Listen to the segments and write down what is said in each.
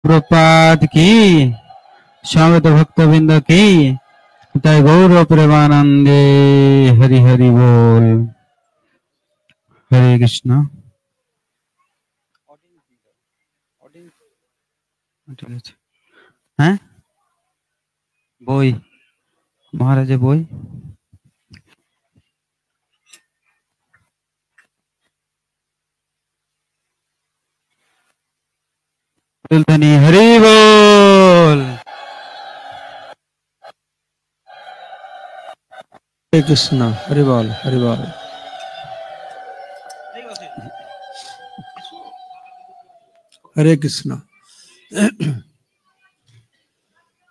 प्रपाद की स्वागत भक्तबिंद की तय गौर प्रेमानंदे हरि हरि बोल। हरे कृष्ण। ঠিক আছে। হ্যাঁ বই মহারাজের বই তুলতনি হরি বল। हरे कृष्ण हरि बोल हरि बोल। हरे कृष्ण।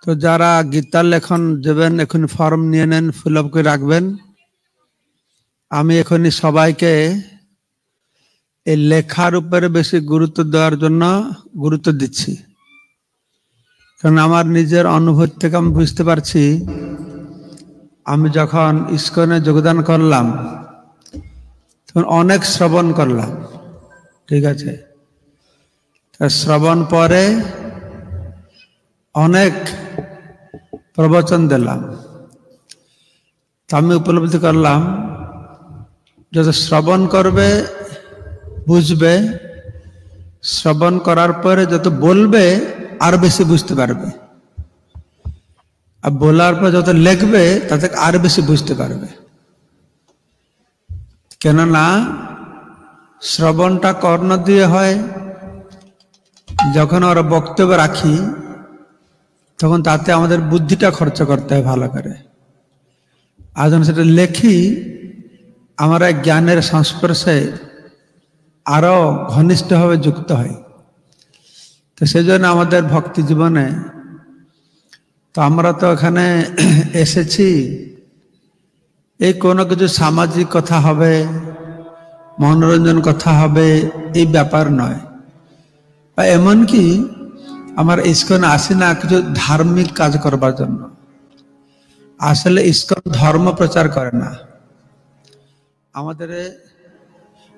तो যারা গীতার লেখন দেবেন এখন ফর্ম নিয়ে নেন, ফিল আপ করে রাখবেন। আমি এখনই সবাইকে এই লেখার উপরে বেশি গুরুত্ব দেওয়ার জন্য গুরুত্ব দিচ্ছি, কারণ আমার নিজের অনুভূতি থেকে আমি বুঝতে পারছি, আমি যখন ইস্কনে যোগদান করলাম তখন অনেক শ্রবণ করলাম, ঠিক আছে। শ্রবণ পরে অনেক প্রবচন দিলাম, তা আমি উপলব্ধি করলাম যত শ্রবণ করবে বুঝবে, শ্রবণ করার পরে যত বলবে আর বেশি বুঝতে পারবে, আর বলার পর যত লিখবে তাতে আর বেশি বুঝতে পারবে। কেননা শ্রবণটা কর্ণ দিয়ে হয়, যখন ওরা বক্তব্য রাখি তখন তাতে আমাদের বুদ্ধিটা খরচ করতে হয় ভালো করে, আর যখন সেটা লেখি আমরা জ্ঞানের সংস্পর্শে আরো ঘনিষ্ঠভাবে যুক্ত হয়। তো সেই জন্য আমাদের ভক্তি জীবনে তো আমরা তো এখানে এসেছি এই কোনো কিছু সামাজিক কথা হবে, মনোরঞ্জন কথা হবে এই ব্যাপার নয়, বা এমনকি আমার ইস্কনে আসি না কিছু ধার্মিক কাজ করবার জন্য। আসলে ইস্কন ধর্ম প্রচার করে না, আমাদের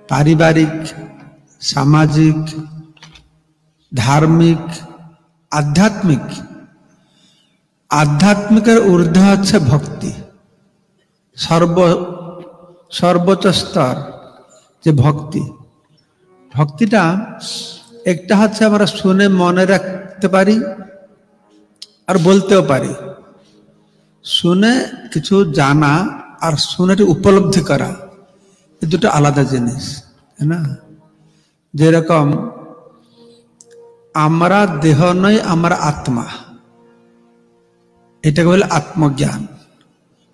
পারিবারিক, সামাজিক, ধার্মিক, আধ্যাত্মিকের ঊর্ধ্বে হচ্ছে ভক্তি, সর্বোচ্চ স্তর যে ভক্তিটা একটা হচ্ছে আমরা শুনে মনে রাখতে পারি আর বলতেও পারি। শুনে কিছু জানা আর শুনে উপলব্ধি করা এই দুটো আলাদা জিনিস, তাই না। যেরকম আমরা দেহ নয়, আমরা আত্মা, এটাকে বলে আত্মজ্ঞান।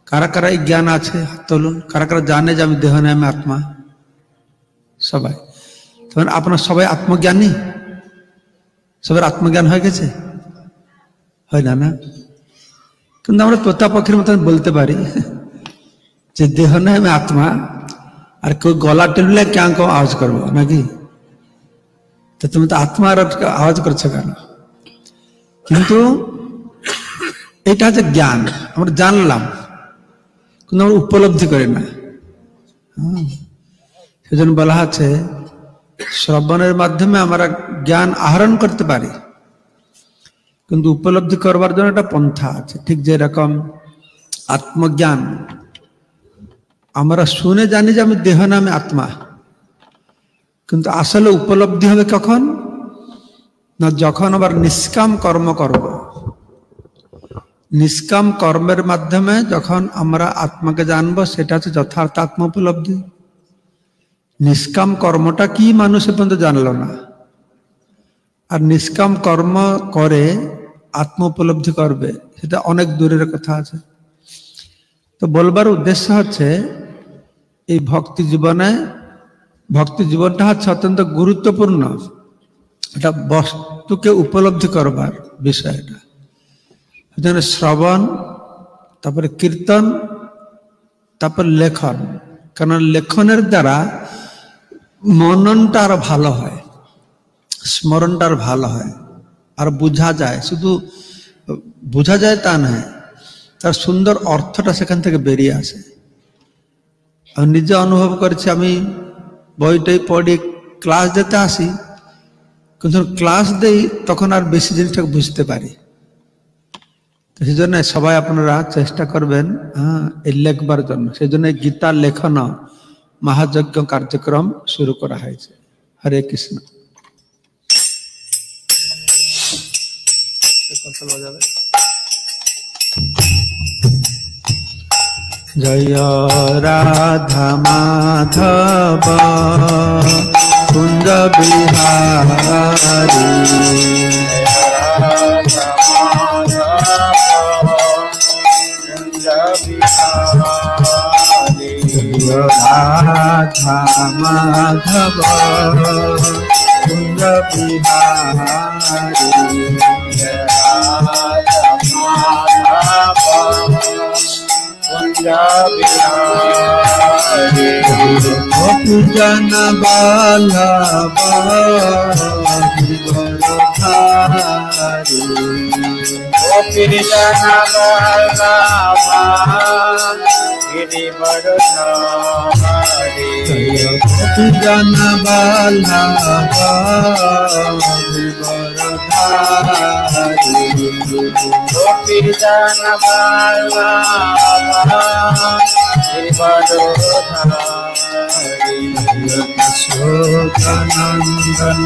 কারা কারা এই জ্ঞান আছে হাত তুলুন, কারা কারা জানে যে আমি দেহ নয় আমি আত্মা? সবাই। তখন আপনার সবাই আত্মজ্ঞানী, সবার আত্মজ্ঞান হয়ে গেছে? হয় না, না? কিন্তু আমরা তোতা পাখির মতন বলতে পারি যে দেহ নয় আমি আত্মা, আর কেউ গলা টেললে কেন কেউ আওয়াজ করবো নাকি? তো তুমি তো আত্মার আওয়াজ করছো কেন? কিন্তু এটা হচ্ছে জ্ঞান, আমরা জানলাম কিন্তু আমরা উপলব্ধি করি না। সেজন্য বলা আছে শ্রবণের মাধ্যমে আমরা জ্ঞান আহরণ করতে পারি, কিন্তু উপলব্ধি করবার জন্য একটা পন্থা আছে। ঠিক যেরকম আত্মজ্ঞান আমরা শুনে জানি যে আমি দেহ না আমি আত্মা, কিন্তু আসলে উপলব্ধি হবে কখন না, যখন আবার নিষ্কাম কর্ম করব। নিষ্কাম কর্মের মাধ্যমে যখন আমরা আত্মাকে জানবো সেটা হচ্ছে যথার্থ আত্ম উপলব্ধি। নিষ্কাম কর্মটা কি মানুষ পর্যন্ত জানলো না, আর নিষ্কাম কর্ম করে আত্ম উপলব্ধি করবে সেটা অনেক দূরের কথা আছে। তো বলবার উদ্দেশ্য হচ্ছে এই ভক্তি জীবনটা হচ্ছে অত্যন্ত গুরুত্বপূর্ণ, এটা বস্তুকে উপলব্ধি করবার বিষয়টা। সেজন্য শ্রবণ, তারপরে কীর্তন, তারপর লেখন, কারণ লেখনের দ্বারা মননটা আরো ভালো হয়, স্মরণটা আরো ভালো হয়, আর বোঝা যায়। শুধু বোঝা যায় তা নয়, তার সুন্দর অর্থটা সেখান থেকে বেরিয়ে আসে। আমি নিজে অনুভব করেছি, আমি বইটাই পড়ি, ক্লাস যেতে আসি, কিন্তু ক্লাস দেই তখন আর বেশি জিনিসটা বুঝতে পারি। সেই জন্য সবাই আপনারা চেষ্টা করবেন এই লেখবার জন্য। সেই জন্য গীতা লেখন মহাযজ্ঞ কার্যক্রম শুরু করা হয়েছে। হরে কৃষ্ণ। জয় রাধা মাধব কুঞ্জ বিহারী, রাধা মাধব কুঞ্জ বিহারী, গোপী জন বল্লভ গিরিবরধারী, গোপী জন বল্লভ গিরিবরধারী, গোপী জন বল্লভ গিরিবরধারী, গোপী জন বল্লভ যশোদানন্দন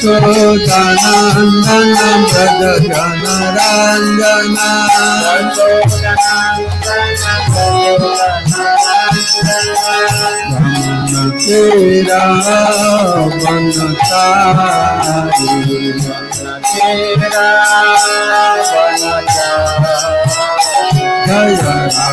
ব্রজ জনরঞ্জনা, তেরা বনচারি, জয় রাধা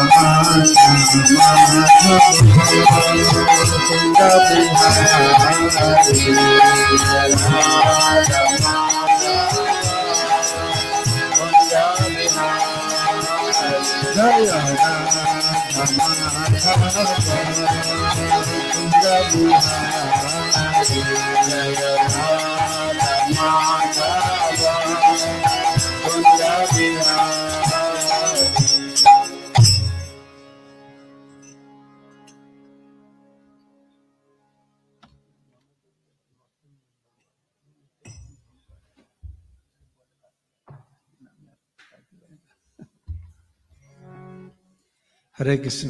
हरे कृष्ण।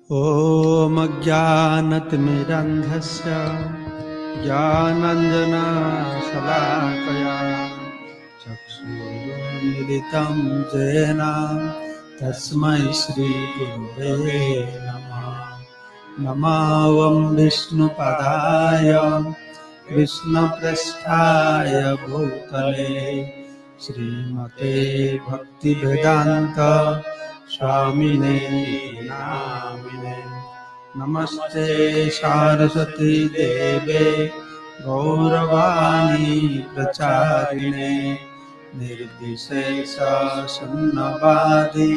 ओम ज्ञानतिमिरन्धस्य ज्ञानाञ्जनशलाकया चक्षुरुन्मिलितं येन तस्मै श्रीगुरुवे नमः। नमो विष्णुपदाय कृष्णप्रेष्ठाय भूतले श्रीमते भक्तिवेदान्त स्वामिने नामिने। नमस्ते सारस्वती देवे गौरवाणी प्रचारिणे निर्विशेष शून्यवादी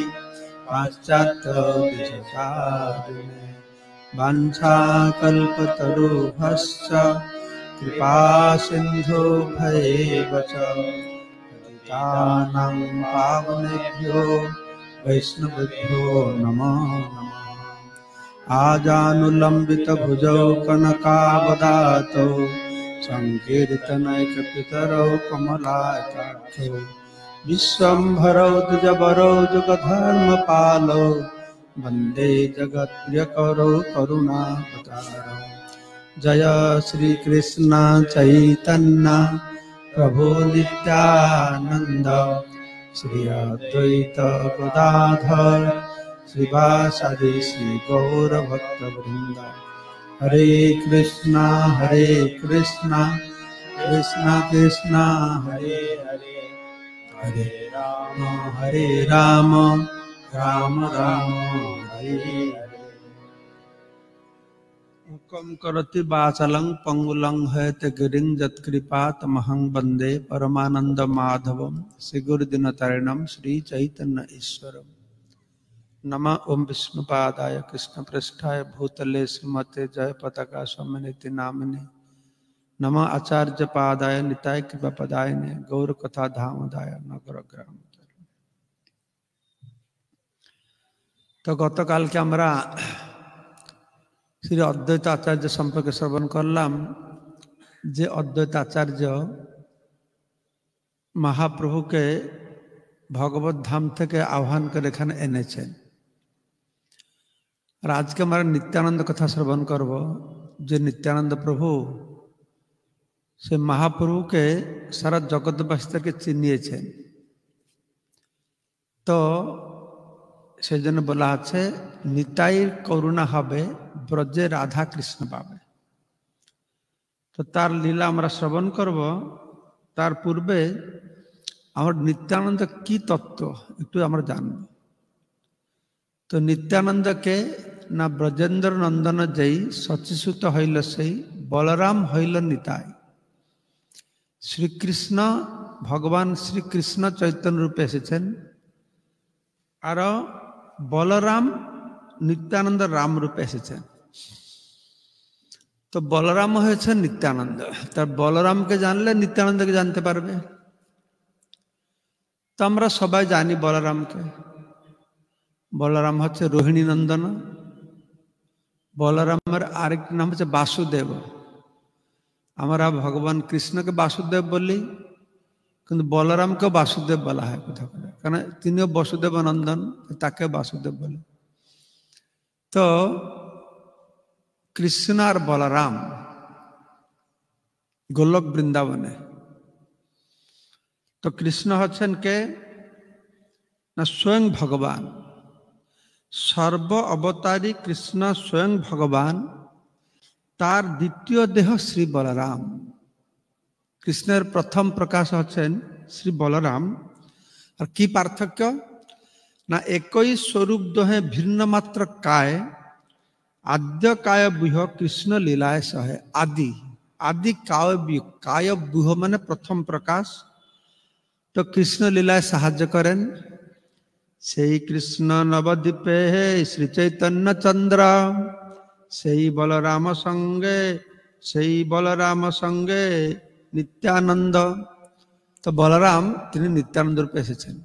पाश्चात्य देशतारिणे। वाञ्छाकल्पतरुभ्यश्च कृपा सिन्धुभ्येव च पतितानां पावनेभ्यो वैष्णवेभ्यो नमो नमः। आजानुलम्बितभुजौ कनकावदातौ संकीर्तनैकपितरौ कमलाकाक्षौ विश्वम्भरौ द्विजवरौ जुगधर्मपालौ वन्दे जगत्प्रियकरौ करुणावतारौ। जय श्री कृष्ण चैतन्य प्रभु नित्यानंद श्री अद्वैत गदाधर श्रीवासादि श्री गौर भक्त वृंद। हरे कृष्णा कृष्ण कृष्ण हरे हरे, हरे राम राम राम हरे हरे। मुकं करोति वाचालं पंगुलं हयतगिरिं यत्कृपातमहं वन्दे परमानंद माधवं श्री गुरुदिनतारिणं श्री चैतन्य ईश्वरम्। नमः ओम विष्णुपादाय कृष्णप्रेष्ठाय भूतले श्रीमते जय पताका स्वामिनिति नामिने। नमः आचार्य पादाय निताय कृपापदायने गौर कथा धामदाय नगर ग्राम। তো গতকালকে আমরা শ্রী অদ্বৈত আচার্য সম্পর্কে শ্রবণ করলাম, যে অদ্বৈত আচার্য মহাপ্রভুকে ভগবত ধাম থেকে আহ্বান করে এখানে এনেছেন। আর আজকে আমরা নিত্যানন্দ কথা শ্রবণ করব, যে নিত্যানন্দ প্রভু সে মহাপ্রভুকে সারা জগৎবাসীকে চিনিয়েছেন। তো সেই জন্য বলা আছে, নিতাইর করুণা হবে, ব্রজে রাধা কৃষ্ণ পাবে। তো তার লীলা আমরা শ্রবণ করব। তার পূর্বে আমার নিত্যানন্দ কি তত্ত্ব একটু আমরা জানব। তো নিত্যানন্দকে না ব্রজেন্দ্র নন্দন যেই সচিসুত হইল সেই, বলরাম হইল নিতাই। শ্রীকৃষ্ণ ভগবান শ্রীকৃষ্ণ চৈতন্য রূপে এসেছেন, আর বলরাম নিত্যানন্দ রাম রূপে এসেছেন। তো বলরাম হয়েছেন নিত্যানন্দ। তার বলরামকে জানলে নিত্যানন্দকে জানতে পারবে। তো আমরা সবাই জানি বলরামকে। বলরাম হচ্ছে রোহিণী নন্দন। বলরামের আরেকটি নাম হচ্ছে বাসুদেব। আমরা ভগবান কৃষ্ণকে বাসুদেব বলি, কিন্তু বলরামকেও বাসুদেব বলা হয় কোথাও কোথাও, কারণ তিনিও বসুদেব নন্দন, তাকে বাসুদেব বলে। তো কৃষ্ণ আর বলরাম গোলক বৃন্দাবনে। তো কৃষ্ণ হচ্ছেন কে না স্বয়ং ভগবান, সর্ব অবতারী কৃষ্ণ স্বয়ং ভগবান। তার দ্বিতীয় দেহ শ্রী বলরাম। কৃষ্ণের প্রথম প্রকাশ হচ্ছেন শ্রী বলরাম। আর কি পার্থক্য না, একই স্বরূপ দোহে ভিন্ন মাত্র কায়, আদ্য কায় ব্যূহ কৃষ্ণ লীলায় সহে। আদি আদি কায় ব্যূহ মানে প্রথম প্রকাশ। তো কৃষ্ণ লীলায় সাহায্য করেন সেই কৃষ্ণ নবদ্বীপে শ্রী চৈতন্য চন্দ্র, সেই বলরাম সঙ্গে নিত্যানন্দ। তো বলরাম তিনি নিত্যানন্দ রূপে এসেছেন।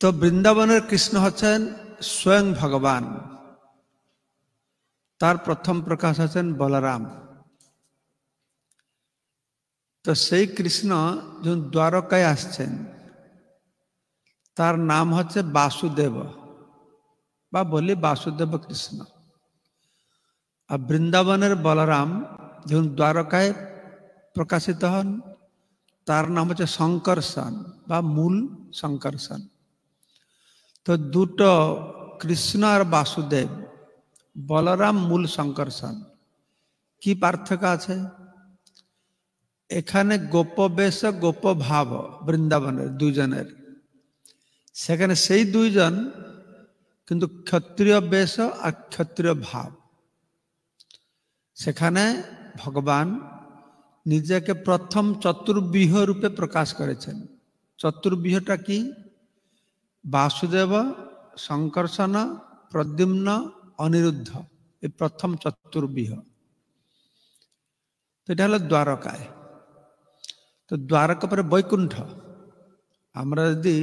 তো বৃন্দাবনের কৃষ্ণ হচ্ছেন স্বয়ং ভগবান, তার প্রথম প্রকাশ হচ্ছেন বলরাম। তো সেই কৃষ্ণ যখন দ্বারকায় আসছেন, তার নাম হচ্ছে বাসুদেব, বা বলি বাসুদেব কৃষ্ণ। আর বৃন্দাবনের বলরাম যখন দ্বারকায় প্রকাশিত হন, তার নাম হচ্ছে শঙ্কর্ষণ বা মূল শঙ্কর্ষণ। তো দুটো কৃষ্ণ আর বাসুদেব, বলরাম মূল শঙ্কর্ষণ। কি পার্থক্য আছে? এখানে গোপ বেশ গোপ ভাব বৃন্দাবনের দুইজনের, সেখানে সেই দুইজন কিন্তু ক্ষত্রিয় বেশ আর ক্ষত্রিয় ভাব। সেখানে ভগবান নিজেকে প্রথম চতুর্ব্যূহ রূপে প্রকাশ করেছেন। চতুর্ব্যূহটা কি? বাসুদেব, শঙ্কর্ষণ, প্রদ্যুম্ন, অনিরুদ্ধ, এই প্রথম চতুর্ব্যূহ। তো এটা হলো দ্বারকায়। তো দ্বারকা পরে বৈকুণ্ঠ। আমরা যদি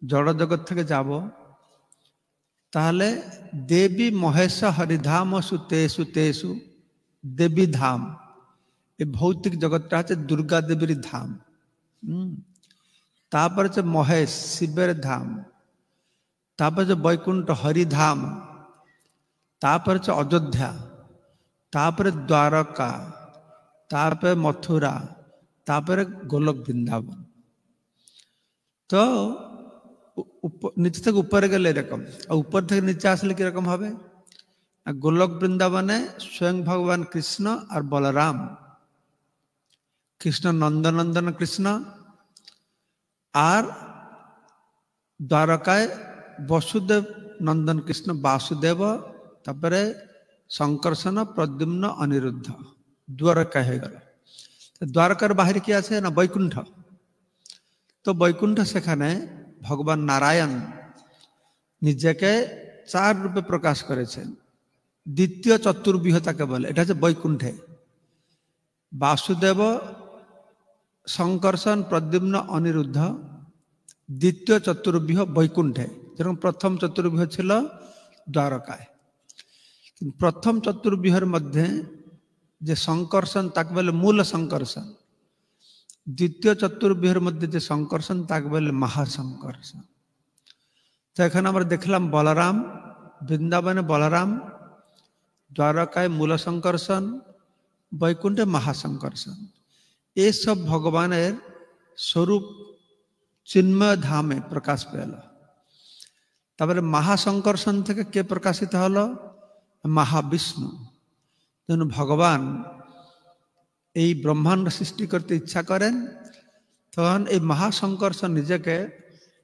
জড় জগৎ থেকে যাব, তাহলে দেবী মহেশ হরিধাম সুতেষু তেষু দেবী ধাম। এই ভৌতিক জগৎটা হচ্ছে দুর্গা দেবীর ধাম। তারপর হচ্ছে মহেশ শিবের ধাম, তারপর হচ্ছে বৈকুণ্ঠ হরিধাম, তারপর হচ্ছে অযোধ্যা, তারপরে দ্বারকা, তারপরে মথুরা, তারপরে গোলক বৃন্দাবন। তো নিচে থেকে উপরে গেলে এরকম, আর উপর থেকে নিচে আসলে কিরকম হবে? গোলক বৃন্দাবনে স্বয়ং ভগবান কৃষ্ণ আর বলরাম। কৃষ্ণ নন্দনন্দন কৃষ্ণ, আর দ্বারকায় বসুদেব নন্দন কৃষ্ণ বাসুদেব, তারপরে শঙ্কর্ষণ, প্রদ্যুম্ন, অনিরুদ্ধ। দ্বারকায় হয়ে গেল। দ্বারকার বাহিরে কি আছে না বৈকুণ্ঠ। তো বৈকুণ্ঠ, সেখানে ভগবান নারায়ণ নিজেকে চার রূপে প্রকাশ করেছেন। দ্বিতীয় চতুর্ব্যূহ তাকে বলে। এটা হচ্ছে বৈকুণ্ঠে বাসুদেব, শঙ্কর্ষণ, প্রদ্যুম্ন, অনিরুদ্ধ। দ্বিতীয় চতুর্ব্যূহ বৈকুণ্ঠে। যেরকম প্রথম চতুর্বিহ ছিল দ্বারকায়, কিন্তু প্রথম চতুর্বিহর মধ্যে যে সংকর্ষণ তাকে বলে মূল সংকর্ষণ, দ্বিতীয় চতুর্বিহর মধ্যে যে সংকর্ষণ তাকে বলে মহাসংকর্ষণ। তো এখানে আমরা দেখলাম বলরাম, বৃন্দাবনে বলরাম, দ্বারকায় মূল সংকর্ষণ, বৈকুণ্ঠে মহাসংকর্ষণ। এসব ভগবানের স্বরূপ চিন্ময় ধামে প্রকাশ পেল। তারপরে মহাসংকর্ষণ থেকে কে প্রকাশিত হলো? মহাবিষ্ণু। যেন ভগবান এই ব্রহ্মাণ্ড সৃষ্টি করতে ইচ্ছা করেন, তখন এই মহাসংকর্ষণ নিজেকে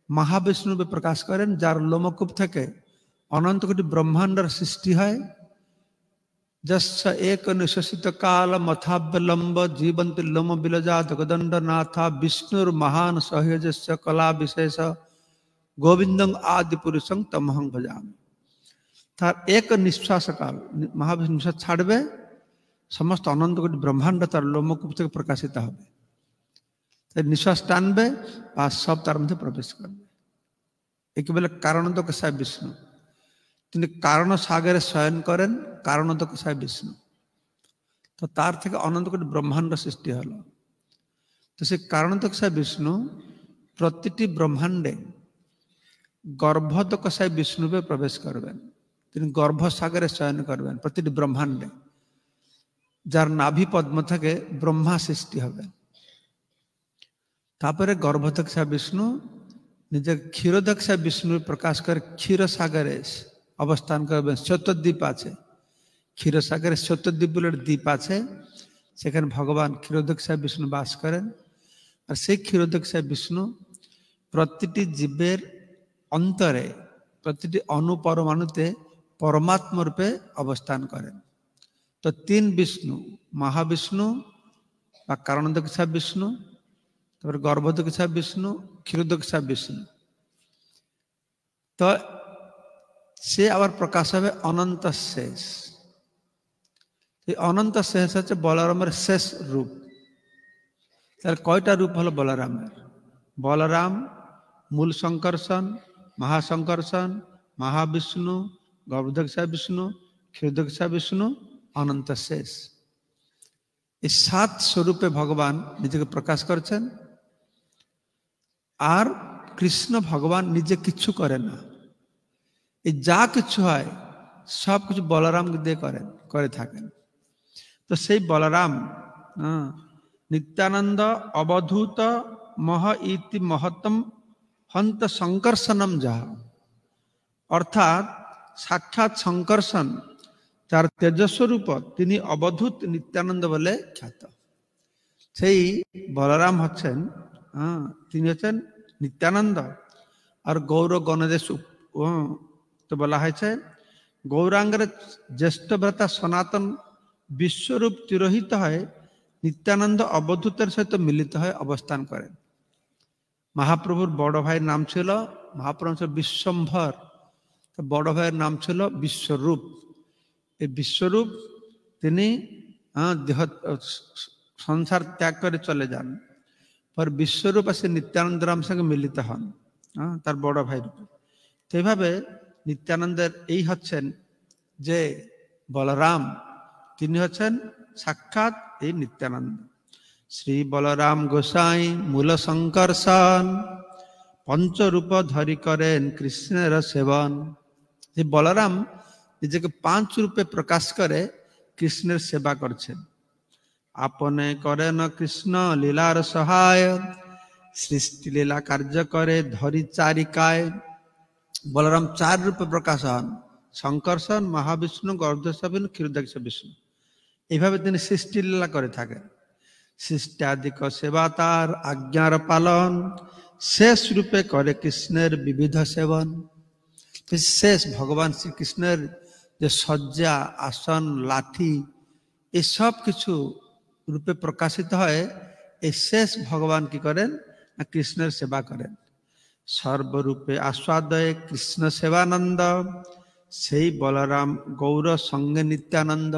মহাবিষ্ণুরূপে প্রকাশ করেন, যার লোমকূপ থেকে অনন্ত কোটি ব্রহ্মাণ্ডের সৃষ্টি হয়। যস্য এক নিঃশ্বাসিত কাল মথাবলম্ব জীবন্তি লোম বিলজা জগদণ্ড নাথা বিষ্ণুর মহান সহ্যস্য কলা বিশেষ গোবিন্দং আদি পুরুষং তমহং ভজামি। তার এক নিঃশ্বাস কাল মহাবিষ্ণু নিঃশ্বাস ছাড়বে, সমস্ত অনন্ত কোটি ব্রহ্মাণ্ড তার লোমকূপ থেকে প্রকাশিত হবে। তাই নিঃশ্বাস টানবে আর সব তার মধ্যে প্রবেশ করবে। একে বলে কারণোদকসায় বিষ্ণু। তিনি কারণ সাগরে শয়ন করেন, কারণোদকসায় বিষ্ণু। তো তার থেকে অনন্ত কোটি ব্রহ্মাণ্ড সৃষ্টি হলো। তো সেই কারণোদকসায় বিষ্ণু প্রতিটি ব্রহ্মাণ্ডে গর্ভোদকসায় বিষ্ণুরূপে প্রবেশ করবেন। তিনি গর্ভসাগরে শয়ন করবেন প্রতিটি ব্রহ্মাণ্ডে, যার নাভি পদ্ম থেকে ব্রহ্মা সৃষ্টি হবে। তারপরে গর্ভোদকসায় বিষ্ণু নিজে ক্ষীরোদকসায় বিষ্ণু প্রকাশ করে ক্ষীরসাগরে অবস্থান করবেন। চতুর্দ্বীপ আছে, ক্ষীরসাগরে চতুর্দ্বীপ বলে দ্বীপ আছে, সেখানে ভগবান ক্ষীরোদকসায় বিষ্ণু বাস করেন। আর সেই ক্ষীরোদকসায় বিষ্ণু প্রতিটি জীবের অন্তরে, প্রতিটি অনুপরমাণুতে পরমাত্মা রূপে অবস্থান করেন। তো তিন বিষ্ণু, মহাবিষ্ণু বা কারণোদকসায় বিষ্ণু, তারপরে গর্ভোদকসায় বিষ্ণু, ক্ষীরোদকসায় বিষ্ণু। তো সে আবার প্রকাশ হবে অনন্ত শেষ। এই অনন্ত শেষ হচ্ছে বলরামের শেষ রূপ। তাহলে কয়টা রূপ হলো বলরামের? বলরাম, মূল সংকর্ষণ, মহাসংকর্ষণ, মহাবিষ্ণু, গর্ভোদকসায় বিষ্ণু, ক্ষীরোদকসায় বিষ্ণু, অনন্ত শেষ। এই 7 স্বরূপে ভগবান নিজেকে প্রকাশ করেছেন। আর কৃষ্ণ ভগবান নিজে কিচ্ছু করেন না, এই যা কিছু হয় সব কিছু বলরামকে দিয়ে করে থাকেন। তো সেই বলরাম নিত্যানন্দ অবধূত মহ ইতি মহত্তম হন্ত সংকর্ষণম যাহ, অর্থাৎ সাক্ষাৎ সংকর্ষণ যার তেজস্বরূপ, তিনি অবধূত নিত্যানন্দ বলে খ্যাত। সেই বলরাম হচ্ছেন, তিনি হচ্ছেন নিত্যানন্দ। আর গৌর গণদেশ তো বলা হয়েছে গৌরাঙ্গের জ্যেষ্ঠ ভ্রাতা সনাতন বিশ্বরূপ তিরোহিত হয় নিত্যানন্দ অবধূতের সহিত মিলিত হয়ে অবস্থান করেন। মহাপ্রভুর বড় ভাইয়ের নাম ছিল, মহাপ্রভু ছিল বিশ্বম্ভর, বড় ভাইয়ের নাম ছিল বিশ্বরূপ। এই বিশ্বরূপ তিনি দেহ সংসার ত্যাগ করে চলে যান, পর বিশ্বরূপ আসে নিত্যানন্দ রাম সঙ্গে মিলিত হন তার বড় ভাই রূপে। তো এইভাবে নিত্যানন্দের এই হচ্ছেন যে বলরাম, তিনি হচ্ছেন সাক্ষাৎ এই নিত্যানন্দ। শ্রী বলরাম গোসাই মূল সংকর্ষণ, পঞ্চরূপ ধরি করেন কৃষ্ণের সেবন। এই বলরাম নিজেকে 5 রূপে প্রকাশ করে কৃষ্ণের সেবা করছেন। আপনে করেন কৃষ্ণ লীলার সহায়, সৃষ্টি লীলা কার্য করে ধরি চারিকায়। বলরাম 4 রূপে প্রকাশ হন, সংকর্ষণ, মহাবিষ্ণু, গর্ভোদকসায় বিষ্ণু, ক্ষীরোদকসায় বিষ্ণু। এইভাবে তিনি সৃষ্টি লীলা করে থাকেন। সৃষ্টাদিক সেবা তার আজ্ঞার পালন, শেষ রূপে করে কৃষ্ণের বিবিধ সেবন। শেষ ভগবান শ্রীকৃষ্ণের যে শয্যা, আসন, লাঠি, এসব কিছু রূপে প্রকাশিত হয়। এই শেষ ভগবান কি করেন না কৃষ্ণের সেবা করেন। সর্বরূপে আস্বাদয়ে কৃষ্ণ সেবানন্দ, সেই বলরাম গৌর সঙ্গে নিত্যানন্দ।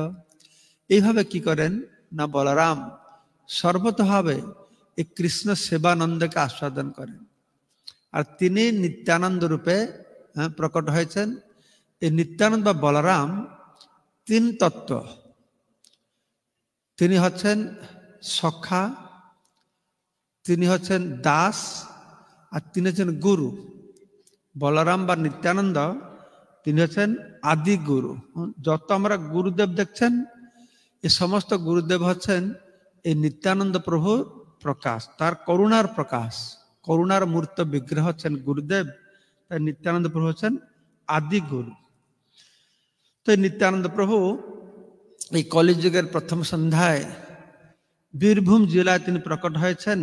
এইভাবে কি করেন না বলরাম সর্বতভাবে এই কৃষ্ণ সেবানন্দকে আস্বাদন করেন। আর তিনি নিত্যানন্দ রূপে প্রকট হয়েছেন। এই নিত্যানন্দ বা বলরাম তিন তত্ত্ব। তিনি হচ্ছেন সখা, তিনি হচ্ছেন দাস, আর তিনি হচ্ছেন গুরু। বলরাম বা নিত্যানন্দ তিনি হচ্ছেন আদি গুরু। যত আমরা গুরুদেব দেখছেন, এই সমস্ত গুরুদেব হচ্ছেন এই নিত্যানন্দ প্রভুর প্রকাশ, তার করুণার প্রকাশ। করুণার মূর্ত বিগ্রহ হচ্ছেন গুরুদেব, তাই নিত্যানন্দ প্রভু হচ্ছেন আদি গুরু। তো এই নিত্যানন্দ প্রভু এই কলিযুগের প্রথম সন্ধ্যায় বীরভূম জেলায় তিনি প্রকট হয়েছেন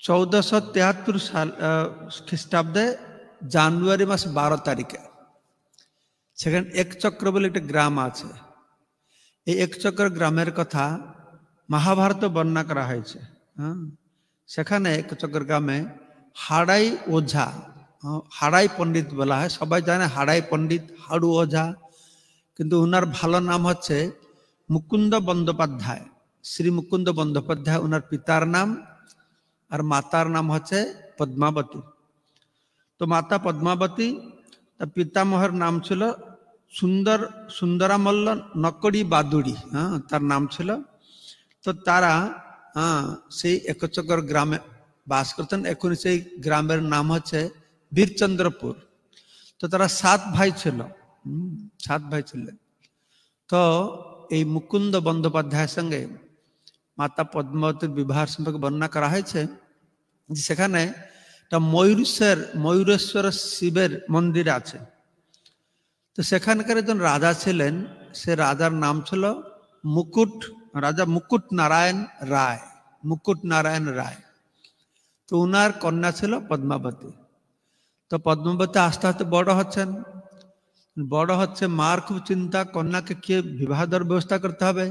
1473 সাল খ্রিস্টাব্দে জানুয়ারি মাস 12 তারিখে। সেখানে একচক্র বলে একটা গ্রাম আছে। এই একচক্র গ্রামের কথা মহাভারত বর্ণনা করা হয়েছে। সেখানে একচক্র গ্রামে হাড়াই ওঝা, হাড়াই পণ্ডিত বলা হয়, সবাই জানে হাড়াই পণ্ডিত, হাড়ু ওঝা, কিন্তু ওনার ভালো নাম হচ্ছে মুকুন্দ বন্দ্যোপাধ্যায়। শ্রী মুকুন্দ বন্দ্যোপাধ্যায় ওনার পিতার নাম, আর মাতার নাম হচ্ছে পদ্মাবতী। তো মাতা পদ্মাবতী, তার পিতামহের নাম ছিল সুন্দরামল্ল নকড়ি বাদুড়ি, তার নাম ছিল। তো তারা সেই একচক্র গ্রামে বাস করতেন। এখন সেই গ্রামের নাম হচ্ছে বীরচন্দ্রপুর। তো তারা 7 ভাই ছিল, 7 ভাই ছিলেন। তো এই মুকুন্দ বন্দ্যোপাধ্যায়ের সঙ্গে মাতা পদ্মাবতীর বিবাহ সম্পর্কে বর্ণনা করা হয়েছে। সেখানে একটা ময়ূরেশ্বর শিবের মন্দির আছে। তো সেখানকার একজন রাজা ছিলেন, সে রাজার নাম ছিল রাজা মুকুট নারায়ণ রায়। মুকুট নারায়ণ রায়। তো উনার কন্যা ছিল পদ্মাবতী। তো পদ্মাবতী আস্তে আস্তে বড় হচ্ছে, মার খুব চিন্তা, কন্যাকে কে বিবাহ দেওয়ার ব্যবস্থা করতে হবে।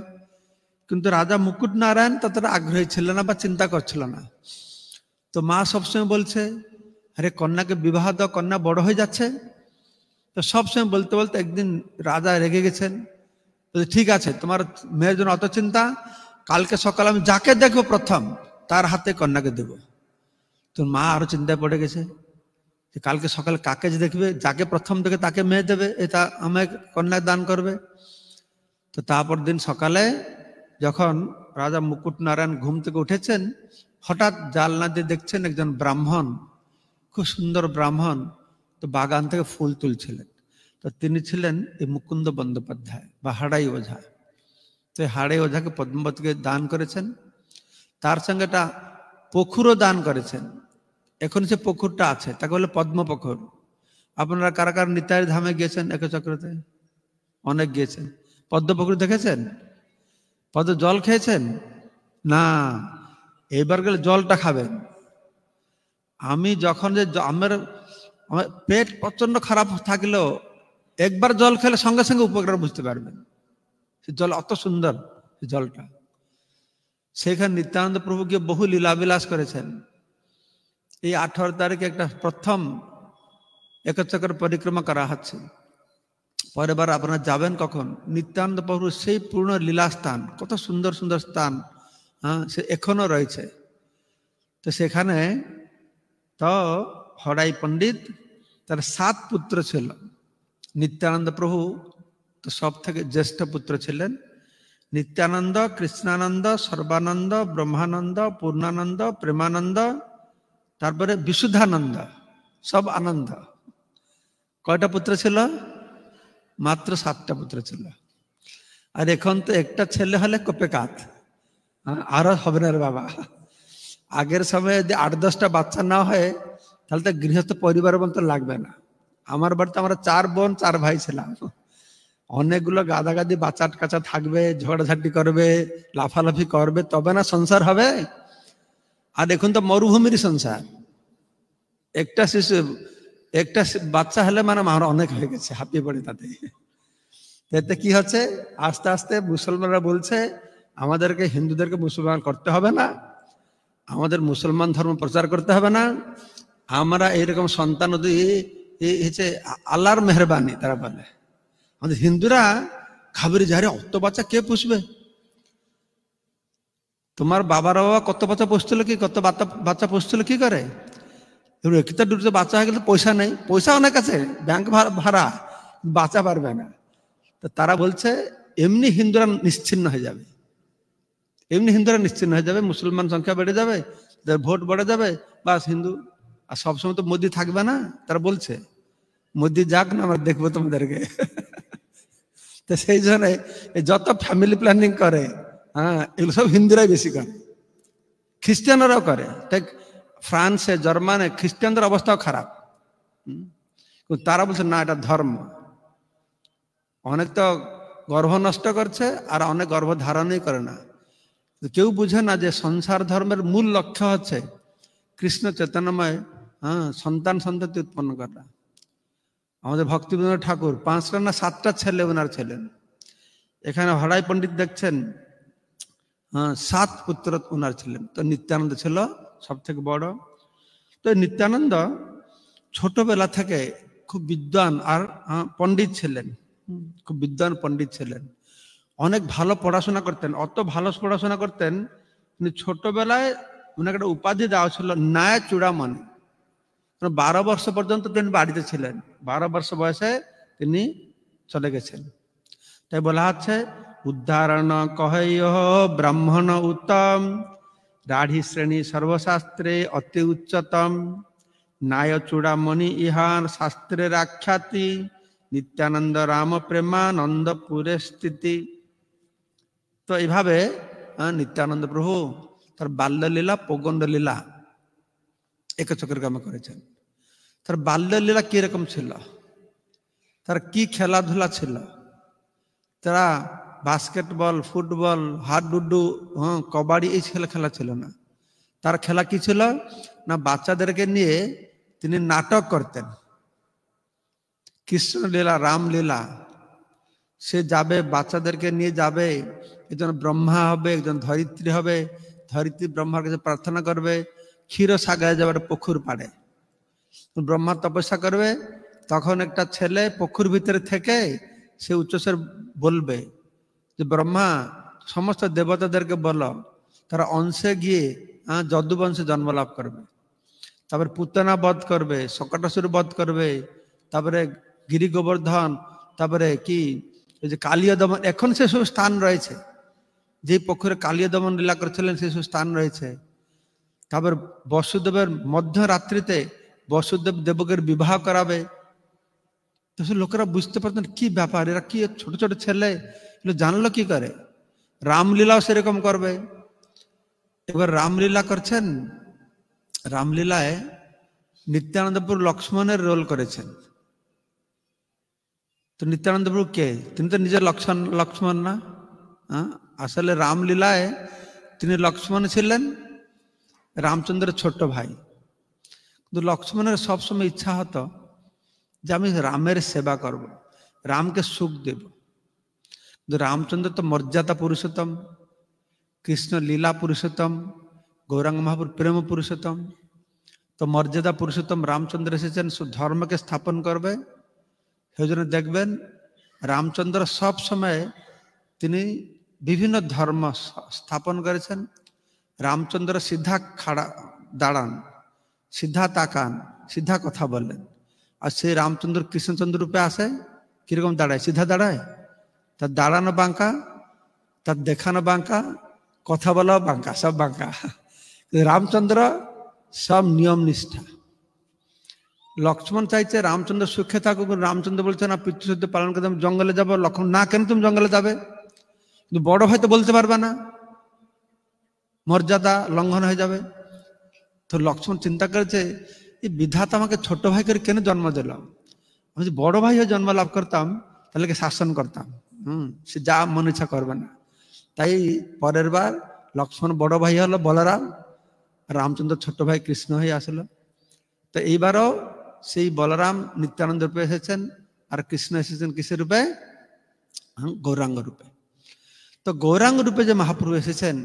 কিন্তু রাজা মুকুট নারায়ণ ততটা আগ্রহী ছিল না বা চিন্তা করছিল না। তো মা সবসময় বলছে, আরে কন্যাকে বিবাহ দাও, কন্যা বড় হয়ে যাচ্ছে। তো সবসময় বলতে বলতে একদিন রাজা রেগে গেছেন। ঠিক আছে, তোমার মেয়ের জন্য অত চিন্তা, কালকে সকালে আমি যাকে দেখবো প্রথম তার হাতে কন্যাকে দেব। তো মা আরো চিন্তায় পড়ে গেছে যে কালকে সকালে কাকে যে দেখবে, যাকে প্রথম দেখে তাকে মেয়ে দেবে, এটা আমায় কন্যা দান করবে। তো তারপর দিন সকালে যখন রাজা মুকুট নারায়ণ ঘুম থেকে উঠেছেন, হঠাৎ জানলা দিয়ে দেখছেন একজন ব্রাহ্মণ, খুব সুন্দর ব্রাহ্মণ, তো বাগান থেকে ফুল তুলছিলেন। তো তিনি ছিলেন এই মুকুন্দ বন্দ্যোপাধ্যায় বা হাড়াই ওঝা। তো হাড়াই ওঝাকে পদ্মাবতীকে দান করেছেন, তার সঙ্গে একটা পুকুরও দান করেছেন। এখন সে পুকুরটা আছে, তাকে বলে পদ্ম পুকুর। আপনারা কারা কারা নিতাই ধামে গিয়েছেন? একচক্রতে অনেক গিয়েছেন। পদ্ম পুকুর দেখেছেন? পদ্ম জল খেয়েছেন? না, এইবার গেলে জলটা খাবেন। আমি যখন আমার পেট প্রচন্ড খারাপ থাকলেও একবার জল খেলে সঙ্গে সঙ্গে উপকার বুঝতে পারবেন। সে জল অত সুন্দর, জলটা। সেখানে নিত্যানন্দ প্রভু গিয়ে বহু লীলাবিলাস করেছেন। এই 18 তারিখে একটা প্রথম একচক্র পরিক্রমা করা হচ্ছে। পরের বার আপনারা যাবেন কখন? নিত্যানন্দ প্রভুর সেই পূর্ণ লীলা স্থান, কত সুন্দর সুন্দর স্থান, সে এখনো রয়েছে। তো সেখানে তো হড়াই পণ্ডিত, তার 7 পুত্র ছিল। নিত্যানন্দ প্রভু তো সব থেকে জ্যেষ্ঠ পুত্র ছিলেন। নিত্যানন্দ, কৃষ্ণানন্দ, সর্বানন্দ, ব্রহ্মানন্দ, পূর্ণানন্দ, প্রেমানন্দ, তারপরে বিশুদ্ধানন্দ, সব আনন্দ। কয়টা পুত্র ছিল? মাত্র 7টা পুত্র ছিল। আর এখন তো একটা ছেলে হলে কোপে কাত, আরো হবে না রে বাবা। আগের সময়ে যদি 8-10টা বাচ্চা না হয় তাহলে তো গৃহস্থ পরিবার বলতে লাগবে না। আমার বাড়িতে আমরা 4 বোন 4 ভাই ছিলাম। অনেকগুলো গাদাগাদি বাচ্চা কাচ্চা থাকবে, ঝগড়াঝাটি করবে, লাফালাফি করবে, তবে না সংসার হবে। আর এখন তো মরুভূমির সংসার। একটা বাচ্চা হলে মানে আমার অনেক হয়ে গেছে, হাঁপিয়ে পড়ে তাতে। এতে কি হচ্ছে, আস্তে আস্তে মুসলমানরা বলছে আমাদেরকে হিন্দুদেরকে মুসলমান করতে হবে না, আমাদের মুসলমান ধর্ম প্রচার করতে হবে না, আমরা এইরকম সন্তান হচ্ছে আল্লাহর মেহরবানি। তারা বলে আমাদের হিন্দুরা ঘাবড়ে যায়, অত বাচ্চা কে পুষবে? তোমার বাবার বাবা কত বাচ্চা পুষছিল কি, কত বাচ্চা পুষছিল কি করে? এবার একটা দুটো বাচ্চা হয়ে গেলে পয়সা নেই, পয়সা অনেক আছে, ব্যাংক ভাড়া, বাঁচা পারবে না। তো তারা বলছে এমনি হিন্দুরা নিশ্চিহ্ন হয়ে যাবে, এমনি হিন্দুরা নিশ্চিহ্ন হয়ে যাবে, মুসলমান সংখ্যা বেড়ে যাবে, ভোট বেড়ে যাবে, বাস হিন্দু। আর সবসময় তো মোদি থাকবে না, তারা বলছে মোদি যাক না, আমরা দেখবো তোমাদেরকে। তো সেই জন্য যত ফ্যামিলি প্ল্যানিং করে, হ্যাঁ, এগুলো সব হিন্দুরাই বেশি করে, খ্রিস্টানরাও করে। ঠিক ফ্রান্সে, জার্মানে খ্রিস্টানদের অবস্থাও খারাপ। তারা বলছে না, এটা ধর্ম। অনেক তো গর্ভ নষ্ট করছে, আর অনেক গর্ভ ধারণই করে না। কেউ বুঝে না যে সংসার ধর্মের মূল লক্ষ্য হচ্ছে কৃষ্ণ চৈতন্যময়, হ্যাঁ, সন্তান সন্ততি উৎপন্ন করা। আমাদের ভক্তিবিনোদ ঠাকুর 5টা না 7টা ছেলে ওনার ছিলেন। এখানে হরাই পণ্ডিত দেখছেন, হ্যাঁ, 7 পুত্র ওনার ছিলেন। তো নিত্যানন্দ ছিল সব থেকে বড়। তো নিত্যানন্দ ছোটবেলা থেকে খুব বিদ্বান আর পণ্ডিত ছিলেন, খুব বিদ্বান পণ্ডিত ছিলেন, অনেক ভালো পড়াশোনা করতেন। অত ভালো পড়াশোনা করতেন, তিনি ছোটবেলায় ওনাকে একটা উপাধি দেওয়া ছিল ন্যায় চূড়ামণি। 12 বর্ষ পর্যন্ত তিনি বাড়িতে ছিলেন, 12 বর্ষ বয়সে তিনি চলে গেছেন। তাই বলা হচ্ছে উদ্ধারণ কহেয় ব্রাহ্মণ উত্তম, রাঢ়ি শ্রেণী সর্বশাস্ত্রে অতি উচ্চতম, ন্যায় চূড়ামণি ইহান শাস্ত্রের আখ্যাতি, নিত্যানন্দ রাম প্রেমানন্দ পুরে স্থিতি। তো এইভাবে নিত্যানন্দ প্রভু তার বাল্যলীলা, পৌগণ্ড লীলা একচক্রের কামে করেছেন। তার বাল্যলীলা কিরকম ছিল, তার কি খেলাধুলা ছিল? তারা বাস্কেটবল, ফুটবল, হাডুডু, কবাডি এই খেলা ছিল না। তার খেলা কি ছিল না, বাচ্চাদেরকে নিয়ে তিনি নাটক করতেন। কৃষ্ণলীলা, রামলীলা, সে যাবে, বাচ্চাদেরকে নিয়ে যাবে, একজন ব্রহ্মা হবে, একজন ধরিত্রী হবে, ধরিত্রী ব্রহ্মার কাছে প্রার্থনা করবে, ক্ষীর সাগায় যাবে পুকুর পাড়ে। ব্রহ্মা তপস্যা করবে, তখন একটা ছেলে পুকুর ভিতরে থেকে সে উচ্চস্বর বলবে যে ব্রহ্মা সমস্ত দেবতাদেরকে বলো তারা অংশে গিয়ে যদুবংশে জন্ম লাভ করবে। তারপরে পুতনা বধ করবে, শকটাসুর বধ করবে, তারপরে গিরি গোবর্ধন, তারপরে কি এই যে কালীয় দমন, এখন সেসব স্থান রয়েছে, যে পুকুরে কালীয় দমন লীলা করেছিলেন সেসব স্থান রয়েছে। তারপর বসুদেবের মধ্যরাত্রিতে বসুদেব দেবকের বিবাহ করাবে। তো সে লোকেরা বুঝতে পারতেন কি ব্যাপার, এরা কি ছোট ছোট ছেলে, এগুলো জানলো কি করে। রামলীলাও সেরকম করবে। এবার রামলীলা করছেন, রামলীলায় নিত্যানন্দপুর লক্ষ্মণের রোল করেছেন। তো নিত্যানন্দপুর কে? তিনি তো নিজের লক্ষ্মণ না, আসলে রামলীলায় তিনি লক্ষ্মণ ছিলেন, রামচন্দ্রের ছোট্ট ভাই। কিন্তু লক্ষ্মণের সবসময় ইচ্ছা হতো যে আমি রামের সেবা করব, রামকে সুখ দেব। কিন্তু রামচন্দ্র তো মর্যাদা পুরুষোত্তম, কৃষ্ণ লীলা পুরুষোত্তম, গৌরাঙ্গ মহাপুর প্রেম পুরুষোত্তম। তো মর্যাদা পুরুষোত্তম রামচন্দ্র এসেছেন ধর্মকে স্থাপন করবে। সেই জন্য দেখবেন রামচন্দ্র সব সময় তিনি বিভিন্ন ধর্ম স্থাপন করেছেন। রামচন্দ্র সিধা দাঁড়ান, সিধা তাকান, সিধা কথা বলেন। আর সেই রামচন্দ্র কৃষ্ণচন্দ্র রূপে আসে, কিরকম দাঁড়ায়? সিধা দাঁড়ায়। তার দাঁড়ানো বাঁকা, তার দেখানো বাঁকা, কথা বলাও বাঁকা, সব বাঁকা। রামচন্দ্র সব নিয়ম নিষ্ঠা। লক্ষ্মণ চাইছে রামচন্দ্র সুখে থাকুক, রামচন্দ্র বলছে না, পিতৃসুদ্ধ পালন করতে আমি জঙ্গলে যাবো। লক্ষ্মণ না, কেন তুমি জঙ্গলে যাবে? কিন্তু বড় ভাই তো বলতে পারবে না, মর্যাদা লঙ্ঘন হয়ে যাবে। তো লক্ষ্মণ চিন্তা করেছে এই বিধাতা আমাকে ছোট ভাই করে কেন জন্ম দিল? আমি যদি বড় ভাই হয়ে জন্ম লাভ করতাম তাহলে কি শাসন করতাম, সে যা মন ইচ্ছা করবে না। তাই পরের বার লক্ষ্মণ বড় ভাই হলো বলরাম, রামচন্দ্র ছোট ভাই কৃষ্ণ হয়ে আসলো। তো এইবারও সেই বলরাম নিত্যানন্দ রূপে এসেছেন, আর কৃষ্ণ এসেছেন কিসের রূপে? গৌরাঙ্গ রূপে। তো গৌরাঙ্গ রূপে যে মহাপ্রভু এসেছেন,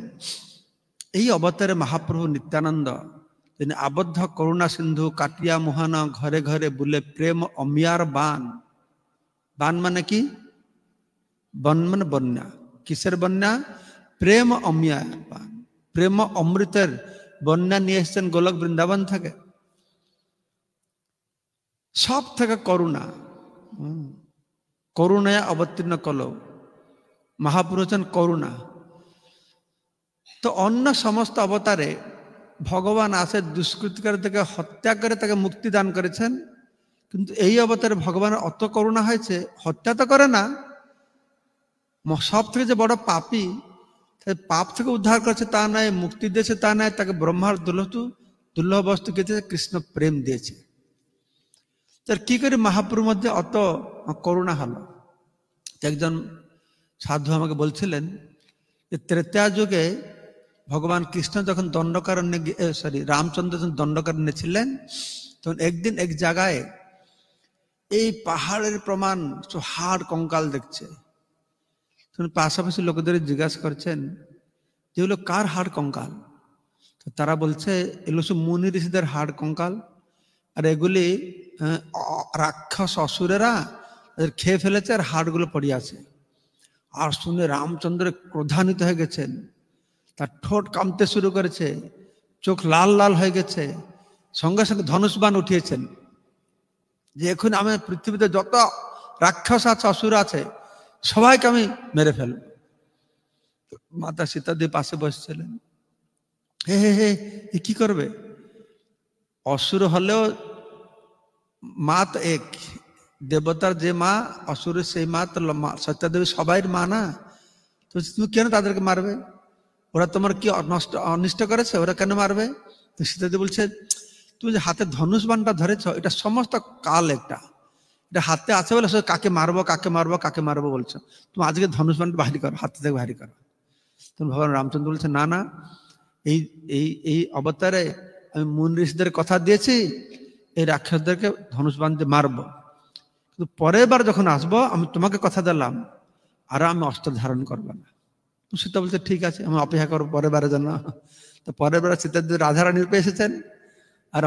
এই অবতারে মহাপ্রভু নিত্যানন্দ তিনি আবদ্ধ করুণা সিন্ধু কাটিয়া মোহন, ঘরে ঘরে বুলে প্রেম অমিয়ার বান। বান মানে কি? বন মানে বন্যা। কিসের বন্যা? প্রেম অমিয়ার বান। প্রেম অমৃতের বন্যা নিয়ে এসেছেন গোলক বৃন্দাবন থেকে। সব থেকে করুণা, করুণায় অবতীর্ণ কল মহাপুরুষ হচ্ছেন করুণা। তো অন্য সমস্ত অবতারে ভগবান আসে দুষ্কৃতিকার থেকে হত্যা করে তাকে মুক্তি দান করেছেন, কিন্তু এই অবতারে ভগবানের অত করুণা হয়েছে, হত্যা তো করে না, সব থেকে যে বড় পাপী, পাপ থেকে উদ্ধার করেছে তা নয়, মুক্তি দিয়েছে তা নয়, তাকে ব্রহ্মার দুর্লভ বস্তু দিয়েছে, কৃষ্ণ প্রেম দিয়েছে। তার কি করে মহাপ্রভুর মধ্যে অত করুণা হলো? একজন সাধু আমাকে বলছিলেন যে ত্রেতা যুগে ভগবান কৃষ্ণ যখন দণ্ডকারণ্যে রামচন্দ্র যখন দণ্ডকারণ্যে ছিলেন, তখন একদিন এক জায়গায় এই পাহাড়ের প্রমাণ হাড় কঙ্কাল দেখছে। পাশাপাশি লোকদের জিজ্ঞাসা করছেন যেগুলো কার হাড় কঙ্কাল? তো তারা বলছে এগুলো সব মুনি ঋষিদের হাড় কঙ্কাল, আর এগুলি রাক্ষস অসুরেরা খেয়ে ফেলেছে, আর হাড়গুলো পড়ে আছে। আর শুনে রামচন্দ্র ক্রোধান্বিত হয়ে গেছেন, তার ঠোঁট কাঁপতে শুরু করেছে, চোখ লাল লাল হয়ে গেছে, সঙ্গে সঙ্গে ধনুষবাণ উঠিয়েছেন যে এখন আমি পৃথিবীতে যত রাক্ষস আছে অসুর আছে সবাইকে আমি মেরে ফেলব। মাতা সীতাদেবী পাশে বসছিলেন। হে হে হে, কি করবে? অসুর হলেও মা তো এক, দেবতার যে মা অসুরের সেই মা তো সীতাদেবী সবাই মা না, তো তুমি কেন তাদেরকে মারবে? ওরা তোমার কি অনিষ্ট করেছে, ওরা কেন মারবে? তো সীতাদেবী বলছে তুমি যে হাতে ধনুষ বাণটা ধরেছ, এটা সমস্ত কাল, এটা হাতে আছে বলে কাকে মারবো কাকে মারবো কাকে মারবো বলছো, তুমি আজকে ধনুষ বাণটা বাহির করো, হাতে থেকে বাহির করো। তখন ভগবান রামচন্দ্র বলছে না না, এই এই এই অবতারে আমি মুনি ঋষিদের কথা দিয়েছি এই রাক্ষসদেরকে ধনুষ বাণ দিয়ে মারবো, কিন্তু পরের বার যখন আসবো আমি তোমাকে কথা দিলাম আর আমি অস্ত্র ধারণ করবো না। সীতা বলছে ঠিক আছে, আমি অপেক্ষা করবো পরের বারের জন্য। তো পরের বার সীতাদেবী রাধারানী রূপে এসেছেন, আর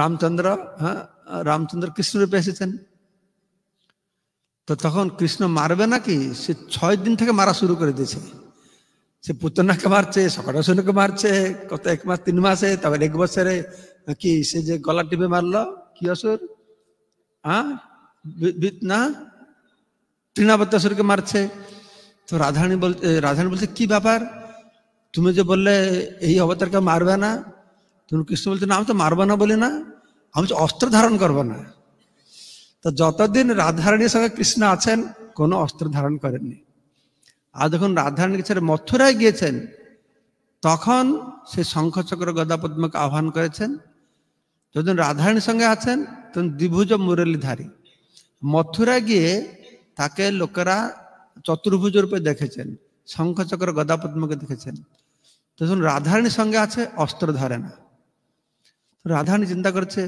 রামচন্দ্র কৃষ্ণ রূপে এসেছেন। তো তখন কৃষ্ণ মারবে নাকি, সে 6 দিন থেকে মারা শুরু করে দিয়েছে। সে পুতনাকে মারছে, সকটাসুরকে মারছে, কত 1 মাস 3 মাসে, তারপর 1 বছরে কি সে যে গলা টিপে মারলো, কি অসুর না তৃণাবত্যাসুরকে মারছে। তো রাধারানী বলছে কি ব্যাপার, তুমি যে বললে এই অবতারকে মারবে না, তুমি কৃষ্ণ বলছে না আমি তো মারবো না বলি না, আমি তো অস্ত্র ধারণ করবো না। তো যতদিন রাধারানীর সঙ্গে কৃষ্ণ আছেন কোনো অস্ত্র ধারণ করেননি। আর যখন রাধারানীকে ছেড়ে মথুরায় গিয়েছেন তখন সে শঙ্খচক্র গদা পদ্মকে আহ্বান করেছেন। যখন রাধারানীর সঙ্গে আছেন তখন দ্বিভুজ মুরলীধারী। মথুরায় গিয়ে তাকে লোকেরা চতুর্ভুজ রূপে দেখেছেন, শঙ্খচক্র গদা পদ্মকে দেখেছেন। তখন রাধারানীর সঙ্গে আছে, অস্ত্র ধরে না। রাধারানী চিন্তা করছে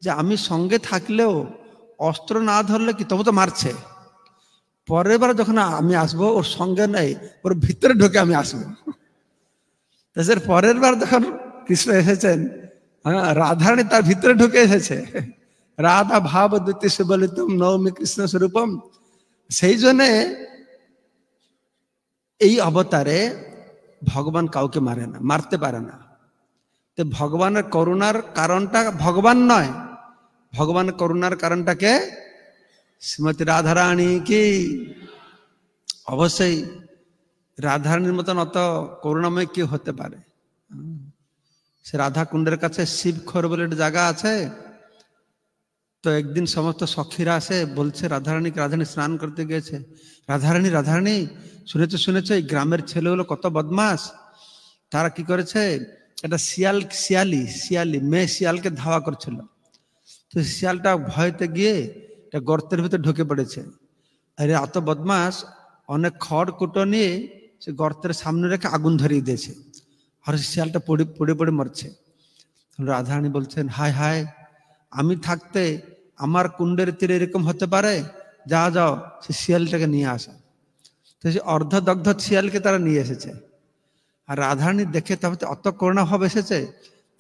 যে আমি সঙ্গে থাকলেও অস্ত্র না ধরলে কি, তবু তো মারছে, পরের বার যখন আমি আসবো ওর সঙ্গে নেই, ওর ভিতরে ঢুকে আমি আসবো। পরের বার যখন কৃষ্ণ এসেছেন, রাধারানী তার ভিতরে ঢুকে এসেছে, রাধা ভাব দ্বিতীয় সুবলিতম নবমী কৃষ্ণ স্বরূপম। সেই জন্যে এই অবতারে ভগবান কাউকে মারে না, মারতে পারে না। তো ভগবানের করুণার কারণটা ভগবান নয়, ভগবানের করুণার কারণটাকে শ্রীমতী রাধারানী কি, অবশ্যই রাধারানীর মতন অত করুণাময় কেউ হতে পারে? সে রাধা কুণ্ডের কাছে শিবখোর বলে একটা জায়গা আছে। তো একদিন সমস্ত সখীরা আসে, বলছে রাধারানীকে, রাধারানী স্নান করতে গিয়েছে, রাধারানী রাধারানী শুনেছো এই গ্রামের ছেলেগুলো কত বদমাস, তারা কি করেছে, একটা শিয়ালি মেয়ে শিয়ালকে ধাওয়া করছিল। তো শিয়ালটা ভয়তে গিয়ে একটা গর্তের ভিতরে ঢুকে পড়েছে। আরে এত বদমাস, অনেক খড় কুটো নিয়ে সে গর্তের সামনে রেখে আগুন ধরিয়ে দিয়েছে, আর শিয়ালটা পড়ে মরছে। রাধারানী বলছেন হায় হায়, আমি থাকতে আমার কুণ্ডের তীরে এরকম হতে পারে, যাও সে শিয়ালটাকে নিয়ে আসা। তো সে অর্ধদগ্ধ শিয়ালকে তারা নিয়ে এসেছে। আর রাধারানী দেখে তারপরে অত করুণা ভাব এসেছে,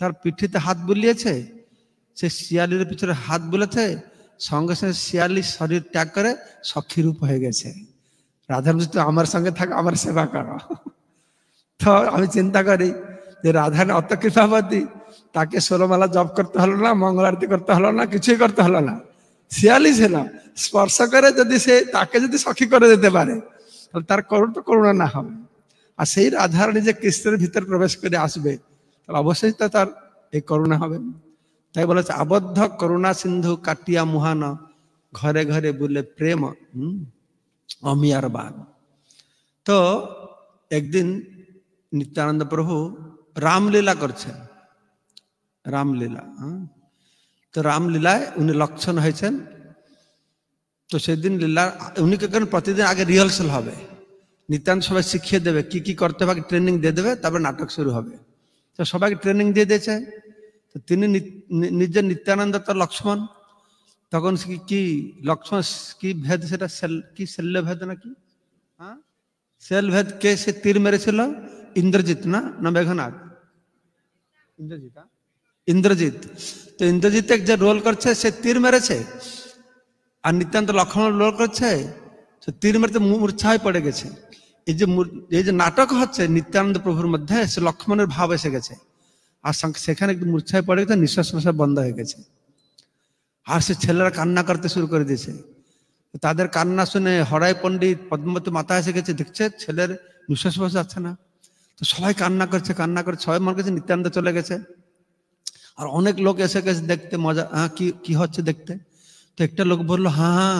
তার পিঠিতে হাত বুলিয়েছে, সে শিয়ালির পিছনে হাত বুলেছে, সঙ্গে সঙ্গে শিয়ালি শরীর ত্যাগ করে সখী রূপ হয়ে গেছে। রাধারানী তো আমার সঙ্গে থাকো, আমার সেবা করো। তো আমি চিন্তা করি যে রাধারানী অত কৃপাবতী, তাকে 16 মালা জপ করতে হলো না, মঙ্গল আরতি করতে হলো না, কিছুই করতে হলো না, শিয়ালি ছিল, স্পর্শ করে যদি সে তাকে যদি সখী করে দিতে পারে তাহলে তার করুণা না হবে। আর সেই রাধারানী যে কৃষ্ণের ভিতরে প্রবেশ করে আসবে তাহলে অবশ্যই তো তার এই করুণা হবে। তাই বলেছে আবদ্ধ করুণা সিন্ধু কাটিয়া মুহান, ঘরে ঘরে বলে প্রেম অমিয়ার বান। তো একদিন নিত্যানন্দ প্রভু রামলীলা করছেন, রামলীলা। তো রামলীলায় উনি লক্ষণ হয়েছেন। তো সেদিন লীলা উনি কে করেন, প্রতিদিন আগে রিহার্সাল হবে, নিত্যানন্দ সবাই শিখিয়ে দেবে কি কি করতে হবে, ট্রেনিং দিয়ে দেবে, তারপরে নাটক শুরু হবে। তো সবাইকে ট্রেনিং দিয়ে দিয়েছে। তো তিনি নিজের নিত্যানন্দ তো লক্ষ্মণ, তখন কি লক্ষ্মণ কি ভেদ, সেটা কি শল্য ভেদ নাকি, হ্যাঁ সেল ভেদ কে সে তীর মেরেছিল, ইন্দ্রজিৎ না মেঘনাথ, ইন্দ্রজিৎ, ইন্দ্রজিৎ। তো ইন্দ্রজিৎ যে রোল করছে সে তীর মেরেছে, আর নিত্যান্ত লক্ষ্মণ রোল করছে সে তীর মেরেতে মূর্ছা হয়ে পড়ে গেছে। এই যে নাটক হচ্ছে নিত্যানন্দ প্রভুর মধ্যে, সে লক্ষ্মণের ভাব এসে গেছে, আর সেখানে একটু মূর্ছায় পড়ে গেছে, নিঃশ্বাস প্রশ্বাস বন্ধ হয়ে গেছে। আর সে ছেলেরা কান্না করতে শুরু করে দিয়েছে। তাদের কান্না শুনে হরাই পণ্ডিত পদ্মাবতী মাথা এসে গেছে, দেখছে ছেলের নিঃশ্বাস প্রশ্বাস যাচ্ছে না। তো সবাই কান্না করছে, সবাই মনে করছে নিত্যানন্দ চলে গেছে। আর অনেক লোক এসে গেছে দেখতে, মজা, হ্যাঁ কি হচ্ছে দেখতে। তো একটা লোক বললো, হ্যাঁ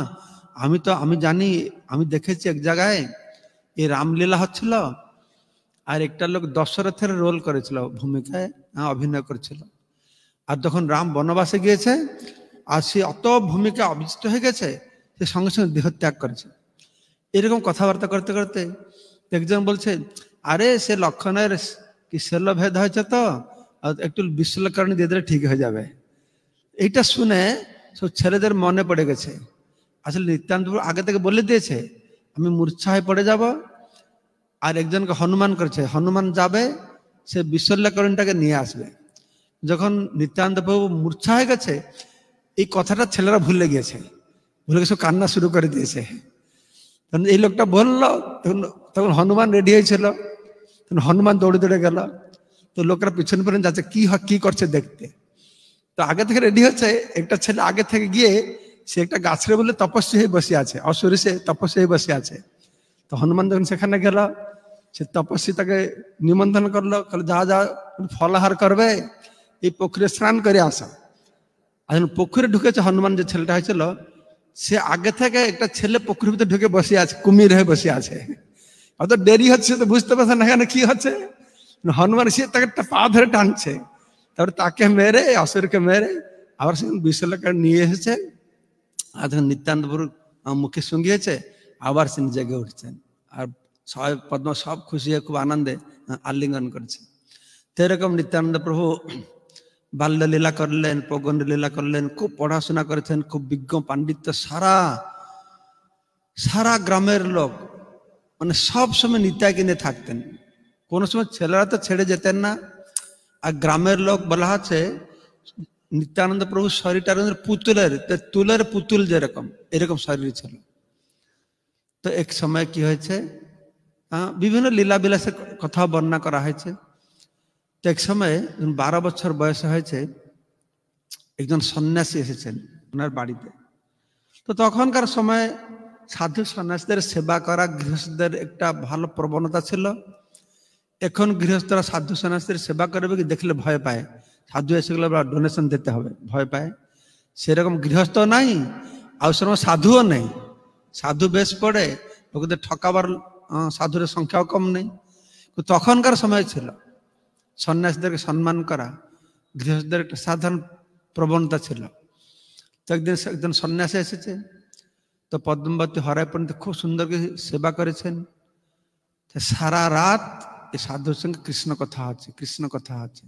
আমি জানি, আমি দেখেছি এক জায়গায় এই রামলীলা হচ্ছিল, আর একটা লোক দশরথের রোল করেছিল, ভূমিকায় অভিনয় করেছিল। আর যখন রাম বনবাসে গিয়েছে আর সে অত ভূমিকা অভিষ্ট হয়ে গেছে, সে সঙ্গে সঙ্গে দেহত্যাগ করেছে। এরকম কথাবার্তা করতে করতে একজন বলছে, আরে সে লক্ষণের কি শল্য ভেদ হয়েছে, তো একটু বিশ্বলক্ষণী দিয়ে দিলে ঠিক হয়ে যাবে। এইটা শুনে সব ছেলেদের মনে পড়ে গেছে, আসলে নিত্যান্ত আগে থেকে বলে দিয়েছে আমি মূর্ছা হয়ে পড়ে যাব, আর একজনকে হনুমান করেছে, হনুমান যাবে সে বিশ্বলক্ষণীটাকে নিয়ে আসবে। যখন নিত্যানন্দ প্রভু মূর্ছা হয়ে গেছে, এই কথাটা ছেলেরা ভুলে গেছে কান্না শুরু করে দিয়েছে। তখন এই লোকটা বললো, তখন হনুমান রেডি হয়েছিল, তখন হনুমান দৌড়ে দৌড়ে গেল। তো লোকরা পিছনে পিছনে যাচ্ছে কি করছে দেখতে। তো আগে থেকে রেডি হচ্ছে, একটা ছেলে আগে থেকে গিয়ে সে একটা গাছের বলে তপস্বী হয়ে বসে আছে, অসুরি সে তপস্বী হয়ে বসে আছে। তো হনুমান যখন সেখানে গেল, সে তপস্বী তাকে নিমন্ত্রণ করলো, যা ফলাহার করবে, এই পুকুরে স্নান করে আসা। আর পুকুরে ঢুকেছে হনুমান, যে ছেলেটা হয়েছিল সে আগে থেকে একটা ছেলে পুকুরের ভিতরে ঢুকে বসে আছে, কুমির হয়ে বসে আছে। অত দেরি হচ্ছে তো বুঝতে পারছে না এখানে কি হচ্ছে। হনুমান সে তাকে একটা পা ধরে টানছে, তারপরে তাকে মেরে, অসুরকে মেরে আবার সে বিশ্বলক্ষণ নিয়ে এসেছে। আর তখন নিত্যানন্দ প্রভুর মুখে শুঙ্গিয়েছে, আবার সে জেগে উঠছেন। আর সবাই পদ্ম সব খুশি হয়ে খুব আনন্দে আলিঙ্গন করছে। তো এরকম নিত্যানন্দ প্রভু বাল্যলীলা করলেন, প্রগণ্ড লীলা করলেন, খুব পড়াশোনা করেছেন, খুব বিজ্ঞ পাণ্ডিত্য। সারা গ্রামের লোক মানে সব সময় নিতাইকে নিয়ে থাকতেন। কোনো সময় ছেলেরা তো ছেড়ে যেতেন না। আর গ্রামের লোক বলা হচ্ছে নিত্যানন্দ প্রভু শরীরটা তুলের পুতুল যেরকম, এরকম শরীর ছিল। তো এক সময় কি হয়েছে, বিভিন্ন লীলা বিলাসের কথা বর্ণনা করা হয়েছে। তো এক সময় 12 বছর বয়স হয়েছে, একজন সন্ন্যাসী এসেছেন ওনার বাড়িতে। তো তখনকার সময় সাধু সন্ন্যাসীদের সেবা করা গৃহস্থদের একটা ভালো প্রবণতা ছিল। এখন গৃহস্থরা সাধু সন্ন্যাসীদের সেবা করবে কি দেখলে ভয় পায়, সাধু এসে গেলে ডোনেশন দিতে হবে, ভয় পায়। সেরকম গৃহস্থ নাই, আর সেরকম সাধুও নেই। সাধু বেশ পড়ে, লোকদের ঠকাবার সাধুর সংখ্যাও কম নেই। তখনকার সময় ছিল সন্ন্যাসীদেরকে সম্মান করা গৃহস্থদের একটা সাধারণ প্রবণতা ছিল। তো একজন সন্ন্যাসী এসেছে, তো পদ্মাবতী হরাই পণ্ডিত খুব সুন্দর করে সেবা করেছেন। সারা রাত এই সাধুর সঙ্গে কৃষ্ণ কথা হচ্ছে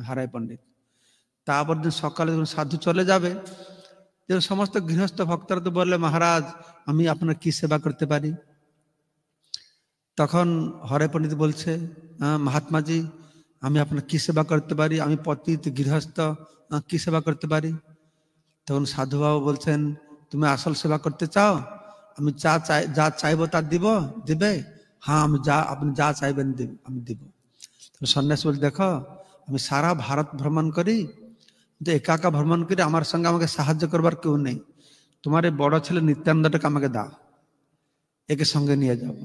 হরাই পণ্ডিত। তারপর দিন সকালে যখন সাধু চলে যাবে, যে সমস্ত গৃহস্থ ভক্তরা তো বললে, মহারাজ আমি আপনার কি সেবা করতে পারি? তখন হরাই পণ্ডিত বলছে, মহাত্মাজি আমি আপনার কি সেবা করতে পারি? আমি পতিত গৃহস্থ, কি সেবা করতে পারি? তখন সাধু বাবা বলছেন, তুমি আসল সেবা করতে চাও? আমি যা চাইবো তা দিবে? হ্যাঁ, আপনি যা চাইবেন আমি দিব। সন্ন্যাসী বলছে, দেখো আমি সারা ভারত ভ্রমণ করি, কিন্তু একা ভ্রমণ করি, আমার সঙ্গে আমাকে সাহায্য করবার কেউ নেই। তোমার এই বড় ছেলে নিত্যানন্দটাকে আমাকে দাও, একে সঙ্গে নিয়ে যাব।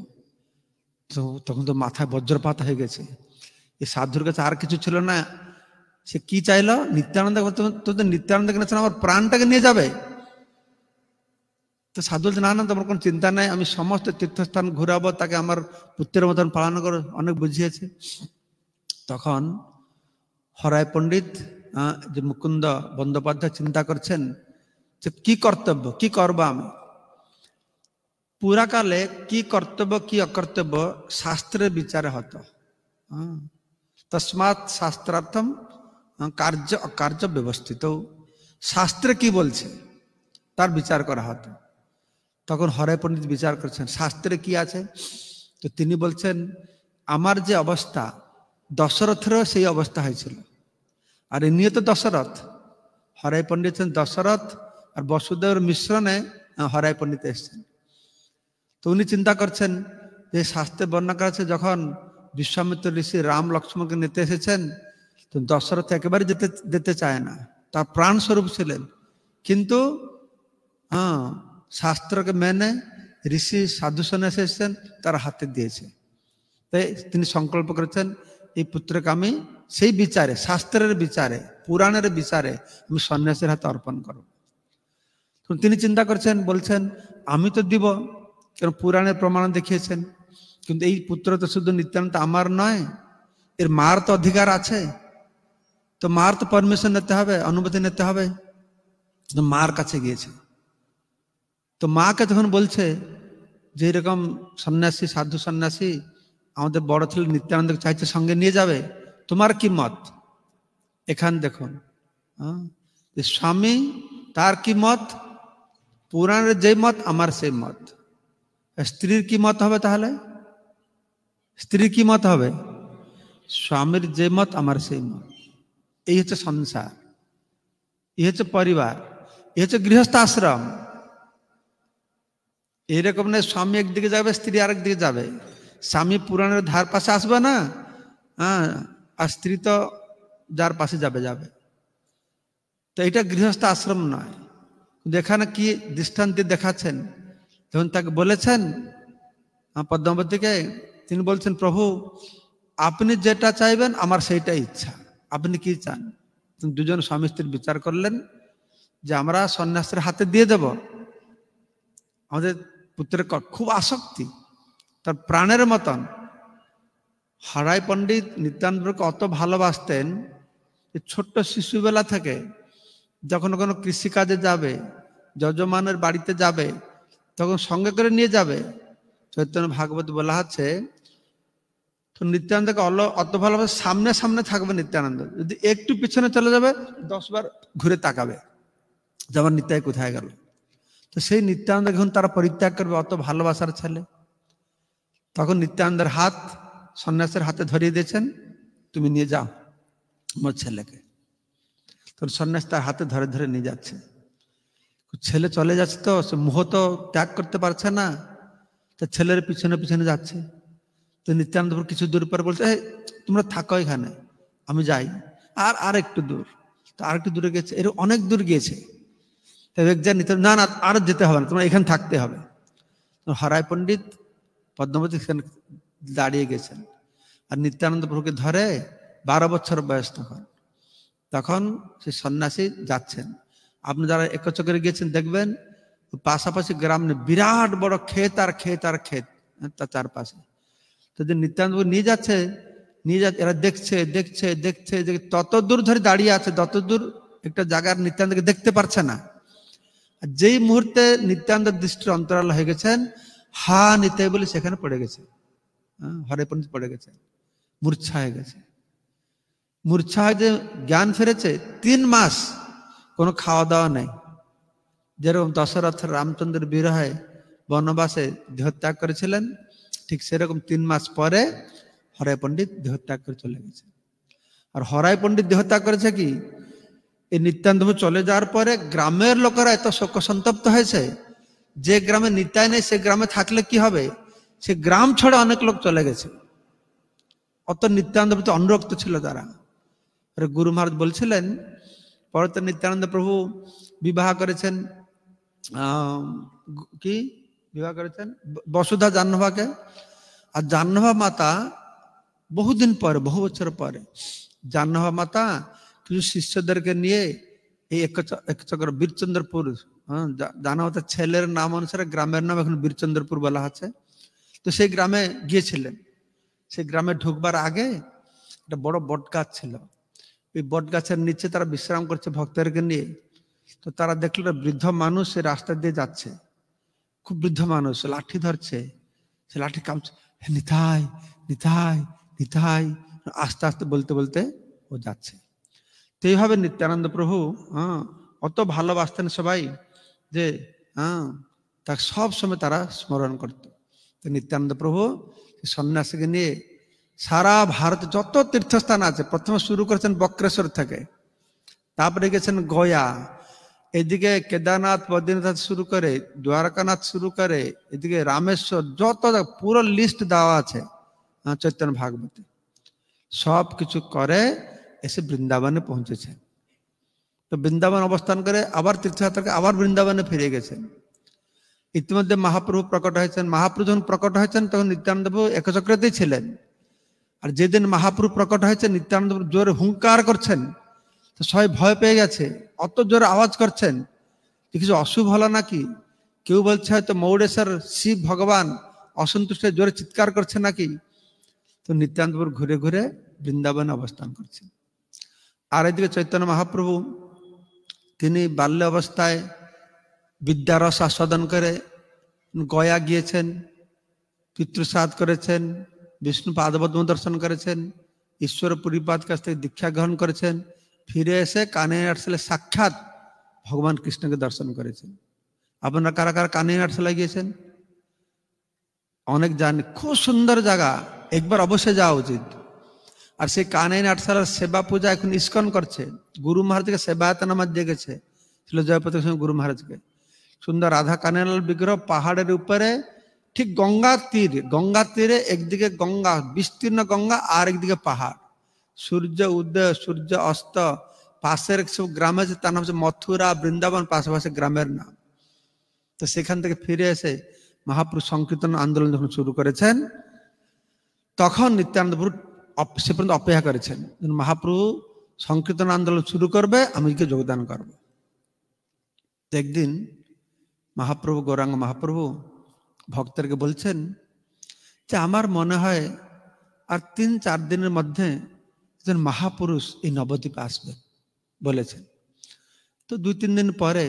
তো তখন তো মাথায় বজ্রপাত হয়ে গেছে। এই সাধুর কাছে আর কিছু ছিল না, সে কি চাইলো? নিত্যানন্দ, তো নিত্যানন্দকে না আমার প্রাণটাকে নিয়ে যাবে। তো সাধু বলছে, না না, তোমার কোনো চিন্তা নাই, আমি সমস্ত তীর্থস্থান ঘুরাবো, তাকে আমার পুত্রের মতন পালন করো, অনেক বুঝিয়েছে। তখন হরাই পণ্ডিত যে মুকুন্দ বন্দ্যোপাধ্যায় চিন্তা করছেন যে কি কর্তব্য, কি করবো আমি। পুরাকালে কি কর্তব্য কি অকর্তব্য শাস্ত্রের বিচারে হতো। তস্মাৎ শাস্ত্রার্থম কার্য অকার্য ব্যবস্থিত, শাস্ত্রে কি বলছে তার বিচার করা হতো। তখন হরাই পণ্ডিত বিচার করছেন শাস্ত্রে কি আছে। তো তিনি বলছেন, আমার যে অবস্থা দশরথেরও সেই অবস্থা হয়েছিল, আর ইনিও তো দশরথ। হরাই পণ্ডিত দশরথ আর বসুদেবের মিশ্রণে হরাই পণ্ডিত এসছেন। তো উনি চিন্তা করছেন যে শাস্ত্রে বর্ণনা করা আছে, যখন বিশ্বামিত্র ঋষি রাম লক্ষ্মণকে নিতে এসেছেন, তো দশরথ একেবারে যেতে চায় না, তার প্রাণ স্বরূপ ছিলেন। কিন্তু শাস্ত্রকে মেনে ঋষি সাধু সন্ন্যাসী এসেছেন, তারা হাতে দিয়েছে। তাই তিনি সংকল্প করেছেন, এই পুত্রকে আমি সেই বিচারে, শাস্ত্রের বিচারে, পুরাণের বিচারে আমি সন্ন্যাসীর হাতে অর্পণ করব। তো তিনি চিন্তা করছেন, বলছেন আমি তো দিব, কারণ পুরাণের প্রমাণ দেখিয়েছেন, কিন্তু এই পুত্র তো শুধু নিত্যানন্দ আমার নয়, এর মার তো অধিকার আছে, তো মার তো পারমিশন নিতে হবে, অনুমতি নিতে হবে। তো মার কাছে গিয়েছে। তো মাকে যখন বলছে যে এরকম সন্ন্যাসী, সাধু সন্ন্যাসী আমাদের বড় ছেলে নিত্যানন্দকে চাইছে সঙ্গে নিয়ে যাবে, তোমার কি মত? এখান দেখুন স্বামী তার কি মত, পুরাণের যে মত আমার সেই মত। স্ত্রীর কি মত হবে? তাহলে স্ত্রীর কি মত হবে? স্বামীর যে মত আমার সেই মত। এই হচ্ছে সংসার, এই হচ্ছে পরিবার, এই হচ্ছে গৃহস্থ আশ্রম। এইরকম না স্বামী একদিকে যাবে, স্ত্রী আরেক দিকে যাবে। স্বামী পুরাণের ধার পাশে আসবে না, আর স্ত্রী তো যার পাশে যাবে যাবে। তো এটা গৃহস্থ আশ্রম নয়। এখানে কি দৃষ্টান্ত দেখাচ্ছেন, যখন তাকে বলেছেন পদ্মাবতীকে, তিনি বলছেন প্রভু আপনি যেটা চাইবেন আমার সেইটাই ইচ্ছা, আপনি কি চান? দুজন স্বামী স্ত্রী বিচার করলেন যে আমরা সন্ন্যাসের হাতে দিয়ে দেব। আমাদের পুত্রের খুব আসক্তি, তার প্রাণের মতন। হরাই পণ্ডিত নিত্যানন্দকে অত ভালোবাসতেন যে ছোট্ট শিশুবেলা থেকে যখন কোনো কৃষিকাজে যাবে, যজমানের বাড়িতে যাবে, তখন সঙ্গে করে নিয়ে যাবে। চৈতন্য ভাগবত বলা আছে, তো নিত্যানন্দকে অত ভালোবাসে, সামনে সামনে থাকবে নিত্যানন্দ, যদি একটু পিছনে চলে যাবে 10 বার ঘুরে তাকাবে যেমন নিত্যায় কোথায় গেল। তো সেই নিত্যানন্দ যখন তারা পরিত্যাগ করবে, অত ভালোবাসার ছেলে, তখন নিত্যানন্দের হাত সন্ন্যাসের হাতে ধরিয়ে দিয়েছেন, তুমি নিয়ে যাও আমার ছেলেকে। তখন সন্ন্যাস তার হাতে ধরে ধরে নিয়ে যাচ্ছে। ছেলে চলে যাচ্ছে, তো সে মোহ তো ত্যাগ করতে পারছে না, তো ছেলের পিছনে পিছনে যাচ্ছে। তো নিত্যানন্দ কিছু দূর পর বলছে, তোমরা থাকো এখানে, আমি যাই। আর একটু দূর, তো আর একটু দূরে গেছে, এর অনেক দূর গিয়েছে। না না আর যেতে হবে না, তোমরা এখানে থাকতে হবে। হরাই পণ্ডিত পদ্মাবতী দাঁড়িয়ে গেছেন, আর নিত্যানন্দ প্রভুকে ধরে 12 বছর বয়স তখন সে সন্ন্যাসী যাচ্ছেন। আপনি যারা একচক্রে গিয়েছেন দেখবেন পাশাপাশি গ্রাম বিরাট বড় ক্ষেত আর ক্ষেত আর ক্ষেত তার চারপাশে। তো যে নিত্যানন্দ নিয়ে যাচ্ছে, এরা দেখছে দেখছে দেখছে, তত দূর ধরে দাঁড়িয়ে আছে, তত দূর একটা জায়গার নিত্যানন্দকে দেখতে পারছে না। যেই মুহূর্তে নিত্যানন্দ দৃষ্টির অন্তরাল হয়ে গেছেন, হা নিতাই বলে সেখানে পড়ে গেছে। হরাই পণ্ডিত পড়ে গেছে, মূর্ছা হয়ে গেছে। মূর্ছা হয়ে যে জ্ঞান ফিরেছে, 3 মাস কোনো খাওয়া দাওয়া নেই। যেরকম দশরথ রামচন্দ্র বিরহে বনবাসে দেহত্যাগ করেছিলেন, ঠিক সেরকম 3 মাস পরে হরাই পণ্ডিত দেহত্যাগ করে চলে গেছে। আর হরাই পণ্ডিত দেহত্যাগ করেছে কি, এই নিত্যানন্দ চলে যাওয়ার পরে গ্রামের লোকেরা এত শোক সন্তপ্ত হয়েছে, যে গ্রামে নিতাই নেই সে গ্রামে থাকলে কি হবে, সে গ্রাম ছেড়ে অনেক লোক চলে গেছে। অত নিত্যানন্দ প্রতি অনুরক্ত ছিল তারা। গুরু মহারাজ বলছিলেন, পরে তো নিত্যানন্দ প্রভু বিবাহ করেছেন কি বিবাহ করেছেন বসুধা জাহ্নবাকে। আর জাহ্নবা মাতা বহুদিন পরে, বহু বছর পরে জাহ্নবা মাতা কিছু শিষ্যদেরকে নিয়ে এই একচক্র বীরচন্দ্রপুর, জাহ্নবা ছেলের নাম অনুসারে গ্রামের নাম এখন বীরচন্দ্রপুর বলা আছে। তো সেই গ্রামে গিয়েছিলেন। সেই গ্রামে ঢুকবার আগে একটা বড় বট গাছ ছিল। ওই বট গাছের নিচে তারা বিশ্রাম করছে ভক্তদেরকে নিয়ে। তো তারা দেখলো বৃদ্ধ মানুষ সে রাস্তা দিয়ে যাচ্ছে, খুব বৃদ্ধ মানুষ, লাঠি ধরছে, সে লাঠি কামছে, নিতাই নিতাই নিতাই, আস্তে আস্তে বলতে বলতে ও যাচ্ছে। তো এইভাবে নিত্যানন্দ প্রভু অত ভালোবাসতেন সবাই যে তাকে সব সময় তারা স্মরণ করত। তো নিত্যানন্দ প্রভু সন্ন্যাসীকে নিয়ে সারা ভারতে যত তীর্থস্থান আছে, প্রথমে শুরু করেছেন বক্রেশ্বর থেকে, তারপরে গেছেন গয়া, এদিকে কেদারনাথ বদ্রীনাথ শুরু করে দ্বারকানাথ শুরু করে এদিকে রামেশ্বর, যত পুরো লিস্ট দেওয়া আছে চৈতন্য ভাগবতে। সব কিছু করে এসে বৃন্দাবনে পৌঁছেছেন। তো বৃন্দাবন অবস্থান করে আবার তীর্থযাত্রাকে আবার বৃন্দাবনে ফিরে গেছেন। ইতিমধ্যে মহাপ্রভু প্রকট হয়েছেন। মহাপ্রভু যখন প্রকট হয়েছেন তখন নিত্যানন্দ প্রভু একচক্রতেই ছিলেন। আর যেদিন মহাপ্রভু প্রকট হয়েছে নিত্যানন্দ প্রভু জোরে হুঙ্কার করছেন, তো সবাই ভয় পেয়ে গেছে, অত জোরে আওয়াজ করছেন কিছু অশুভ হলো নাকি। কেউ বলছে হয়তো মৌড়েশ্বর শিব ভগবান অসন্তুষ্ট জোরে চিৎকার করছে নাকি। তো নিত্যানন্দ প্রভু ঘুরে ঘুরে বৃন্দাবনে অবস্থান করছেন। আর এদিকে চৈতন্য মহাপ্রভু তিনি বাল্য অবস্থায় বিদ্যারস আস্বাদন করে গয়া গিয়েছেন, পিতৃসাদ করেছেন, বিষ্ণু পাদপদ্ম দর্শন করেছেন, ঈশ্বর পুরীপাদ কাছ থেকে দীক্ষা গ্রহণ করেছেন, ফিরে এসে কানে আটশালে সাক্ষাৎ ভগবান কৃষ্ণকে দর্শন করেছেন। আপনারা কারা কারা কানে আটশালা গিয়েছেন? অনেক জানি, খুব সুন্দর জায়গা, একবার অবশ্যই যাওয়া উচিত। আর সেই কানে আটশালার সেবা পূজা এখন ইস্কন করছে। গুরু মহারাজকে সেবায়ত নামাজ দিয়ে গেছে ছিল জয়পতির সঙ্গে গুরু মহারাজকে। সুন্দর রাধা কানাইলাল বিগ্রহ পাহাড়ের উপরে, ঠিক গঙ্গা তীরে একদিকে গঙ্গা, বিস্তীর্ণ গঙ্গা, আর একদিকে পাহাড়, সূর্য উদয় সূর্য অস্ত, পাশের সব গ্রাম আছে, তার নাম হচ্ছে মথুরা, বৃন্দাবন, পাশাপাশি গ্রামের নাম। তো সেখান থেকে ফিরে এসে মহাপ্রভু সংকীর্তন আন্দোলন যখন শুরু করেছেন, তখন নিত্যানন্দ প্রভু সে পর্যন্ত অপেক্ষা করেছেন মহাপ্রভু সংকীর্তন আন্দোলন শুরু করবে, আমি যোগদান করব। একদিন মহাপ্রভু, গৌরাঙ্গ মহাপ্রভু ভক্তদেরকে বলছেন যে আমার মনে হয় আর 3-4 দিনের মধ্যে একজন মহাপুরুষ এই নবদ্বীপে আসবে বলেছেন। তো 2-3 দিন পরে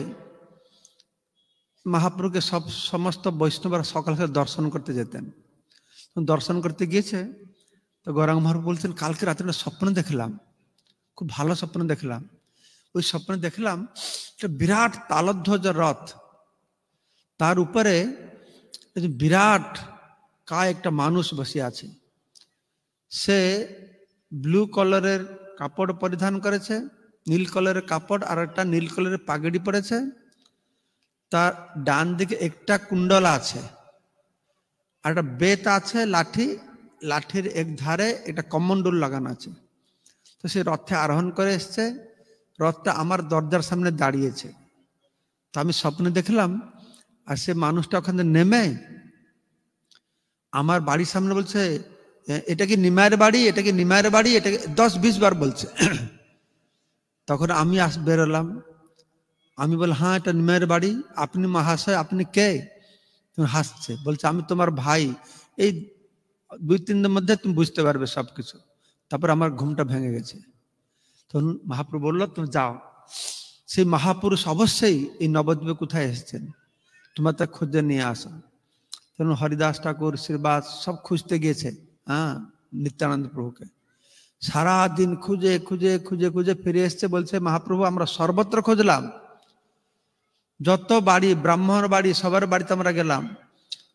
মহাপ্রভুকে সমস্ত বৈষ্ণবরা সকাল সকাল দর্শন করতে যেতেন। দর্শন করতে গিয়েছে, তো গৌরাঙ্গ মহাপ্রভু বলছেন কালকে রাত্রে একটা স্বপ্ন দেখলাম, খুব ভালো স্বপ্ন দেখলাম। ওই স্বপ্নে দেখলাম একটা বিরাট তালধ্বজ রথ, তার উপরে বিরাট কায় একটা মানুষ বসে আছে। সে ব্লু কালারের কাপড় পরিধান করেছে, নীল কালারের কাপড় আর একটা নীল কালারের পাগড়ি পরেছে। তার ডান দিকে একটা কুণ্ডল আছে, আর একটা বেত আছে, লাঠির এক ধারে একটা কমণ্ডল লাগানো আছে। তো সে রথে আরোহণ করে এসছে, রথটা আমার দরজার সামনে দাঁড়িয়েছে। তো আমি স্বপ্নে দেখলাম, আর সে মানুষটা ওখানে নেমে আমার বাড়ির সামনে বলছে এটা কি নিমায়ের বাড়ি, এটা কি নিমায়ের বাড়ি, এটাকে 10-20 বার বলছে। তখন আমি বেরোলাম, আমি বল হ্যাঁ এটা নিমায়ের বাড়ি। আপনি মহাশয়, আপনি কে? তুমি হাসছে, বলছে আমি তোমার ভাই, এই 2-3 দিনের মধ্যে তুমি বুঝতে পারবে সবকিছু। তারপর আমার ঘুমটা ভেঙে গেছে। তখন মহাপ্রভু বললো তুমি যাও, সেই মহাপুরুষ অবশ্যই এই নবদ্বীপে কোথায় এসেছেন, তোমার তা খুঁজে নিয়ে আসো। তখন হরিদাস ঠাকুর, শ্রীবাস সব খুঁজতে গিয়েছে নিত্যানন্দ প্রভুকে। সারাদিন খুঁজে খুঁজে খুঁজে খুঁজে ফিরে এসছে, বলছে মহাপ্রভু আমরা সর্বত্র খুঁজলাম, যত বাড়ি, ব্রাহ্মণ বাড়ি, সবার বাড়িতে আমরা গেলাম,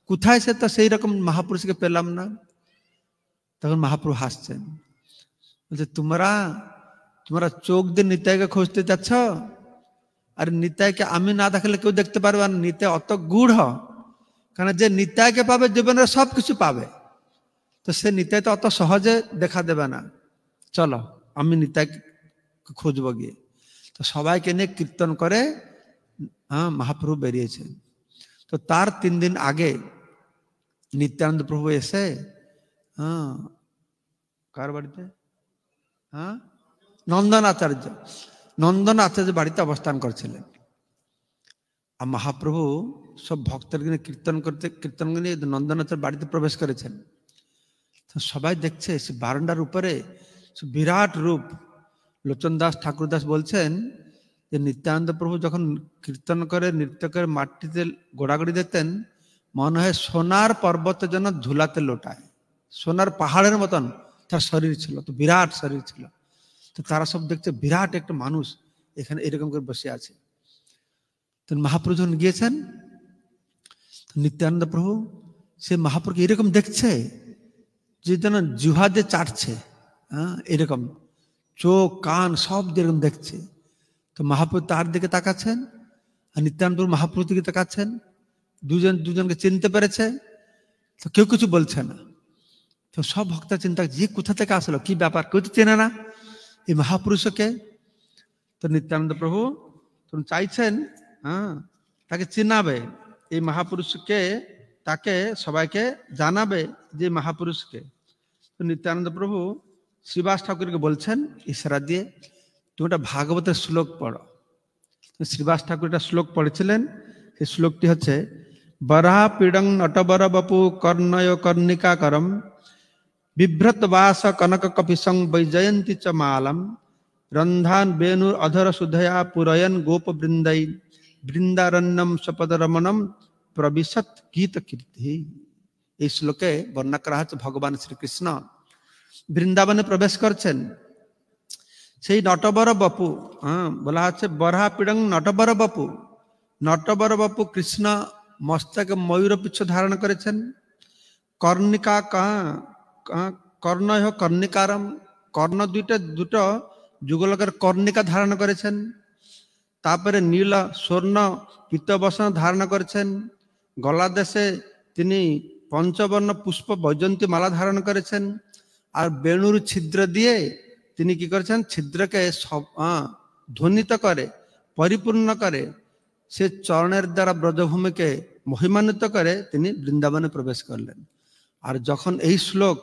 কোথায় সে তো সেই রকম মহাপুরুষকে পেলাম না। তখন মহাপ্রভু হাসছেন, বলছে তোমরা চোখ দিয়ে নিতাইকে খুঁজতে যাচ্ছ, আর নিতাইকে আমি না দেখলে কেউ দেখতে পারবে না। নিতাই অত গূঢ়, কারণ যে নিতাইকে পাবে জীবনের সবকিছু পাবে। তো সে নিতাই তো অত সহজে দেখা দেবে না, চলো আমি নিতাইকে খুঁজবো গিয়ে। তো সবাইকে নিয়ে কীর্তন করে হ্যাঁ মহাপ্রভু বেরিয়েছেন। তো তার 3 দিন আগে নিত্যানন্দ প্রভু এসে হ্যাঁ কার বাড়িতে, হ্যাঁ নন্দন আচার্য বাড়িতে অবস্থান করছিলেন। আর মহাপ্রভু সব ভক্তদের কীর্তন নিয়ে নন্দন আচার্য বাড়িতে প্রবেশ করেছেন। তো সবাই দেখছে সে বারান্দার উপরে বিরাট রূপ। লোচন দাস ঠাকুর দাস বলছেন যে নিত্যানন্দ প্রভু যখন কীর্তন করে নৃত্য করে মাটিতে গোড়াগড়ি দিতেন, মনে হয় সোনার পর্বতের জন্য ধুলাতে লোটায়, সোনার পাহাড়ের মতন তার শরীর ছিল, তো বিরাট শরীর ছিল। তো তারা সব দেখছে বিরাট একটা মানুষ এখানে এরকম করে বসে আছে। তো মহাপ্রভু যখন গিয়েছেন, নিত্যানন্দ প্রভু সে মহাপ্রভুকে এরকম দেখছে যে যেন জিহ্বা দিয়ে চাটছে, হ্যাঁ এরকম চোখ কান সব যেরকম দেখছে। তো মহাপ্রভু তার দিকে তাকাচ্ছেন, আর নিত্যানন্দ প্রভু মহাপ্রভুর দিকে তাকাচ্ছেন। দুজনকে চিনতে পেরেছে, তো কেউ কিছু বলছে না। তো সব ভক্তরা চিন্তা যে কোথা থেকে আসলো, কি ব্যাপার, কেউ তো চেনে না এই মহাপুরুষকে। তো নিত্যানন্দ প্রভু তুমি চাইছেন হ্যাঁ তাকে চিনাবে, এই মহাপুরুষকে তাকে সবাইকে জানাবে যে মহাপুরুষকে। তো নিত্যানন্দ প্রভু শ্রীবাস ঠাকুরকে বলছেন ইশারা দিয়ে, তুমি একটা ভাগবতের শ্লোক পড়ো। শ্রীবাস ঠাকুর একটা শ্লোক পড়েছিলেন, সেই শ্লোকটি হচ্ছে বরাহ পীড়ং নটবর বপু কর্ণয় কর্ণিকা করম বিভ্রত বাস কনক কপিসং বৈজয়ন্তী চ মালম রন্ধান বেণুর অধর সুধয়া পুরয়ন গোপ বৃন্দাই বৃন্দারণ্যম সপদ রমণম প্রবিশত গীত কীর্তি। এই শ্লোকে বর্ণনা করা হচ্ছে ভগবান শ্রীকৃষ্ণ বৃন্দাবনে প্রবেশ করছেন। সেই নটবর বপু, হ্যাঁ বলা হচ্ছে বরাহ পীড়ং নটবর বপু, নটবর বপু কৃষ্ণ মস্তকে ময়ূর পিচ্ছ ধারণ করেছেন। কর্ণিকা কর্ণ কর্ণিকারম, কর্ণ দুটো যুগলকের কর্ণিকা ধারণ করেছেন। তারপরে নীল স্বর্ণ পীতবসন ধারণ করেছেন। গলা দেশে তিনি পঞ্চবর্ণ পুষ্প বৈজন্তী মালা ধারণ করেছেন। আর বেণুর ছিদ্র দিয়ে তিনি কি করেছেন, ছিদ্রকে ধ্বনিত করে পরিপূর্ণ করে সে চরণের দ্বারা ব্রজভূমিকে মহিমান্বিত করে তিনি বৃন্দাবনে প্রবেশ করলেন। আর যখন এই শ্লোক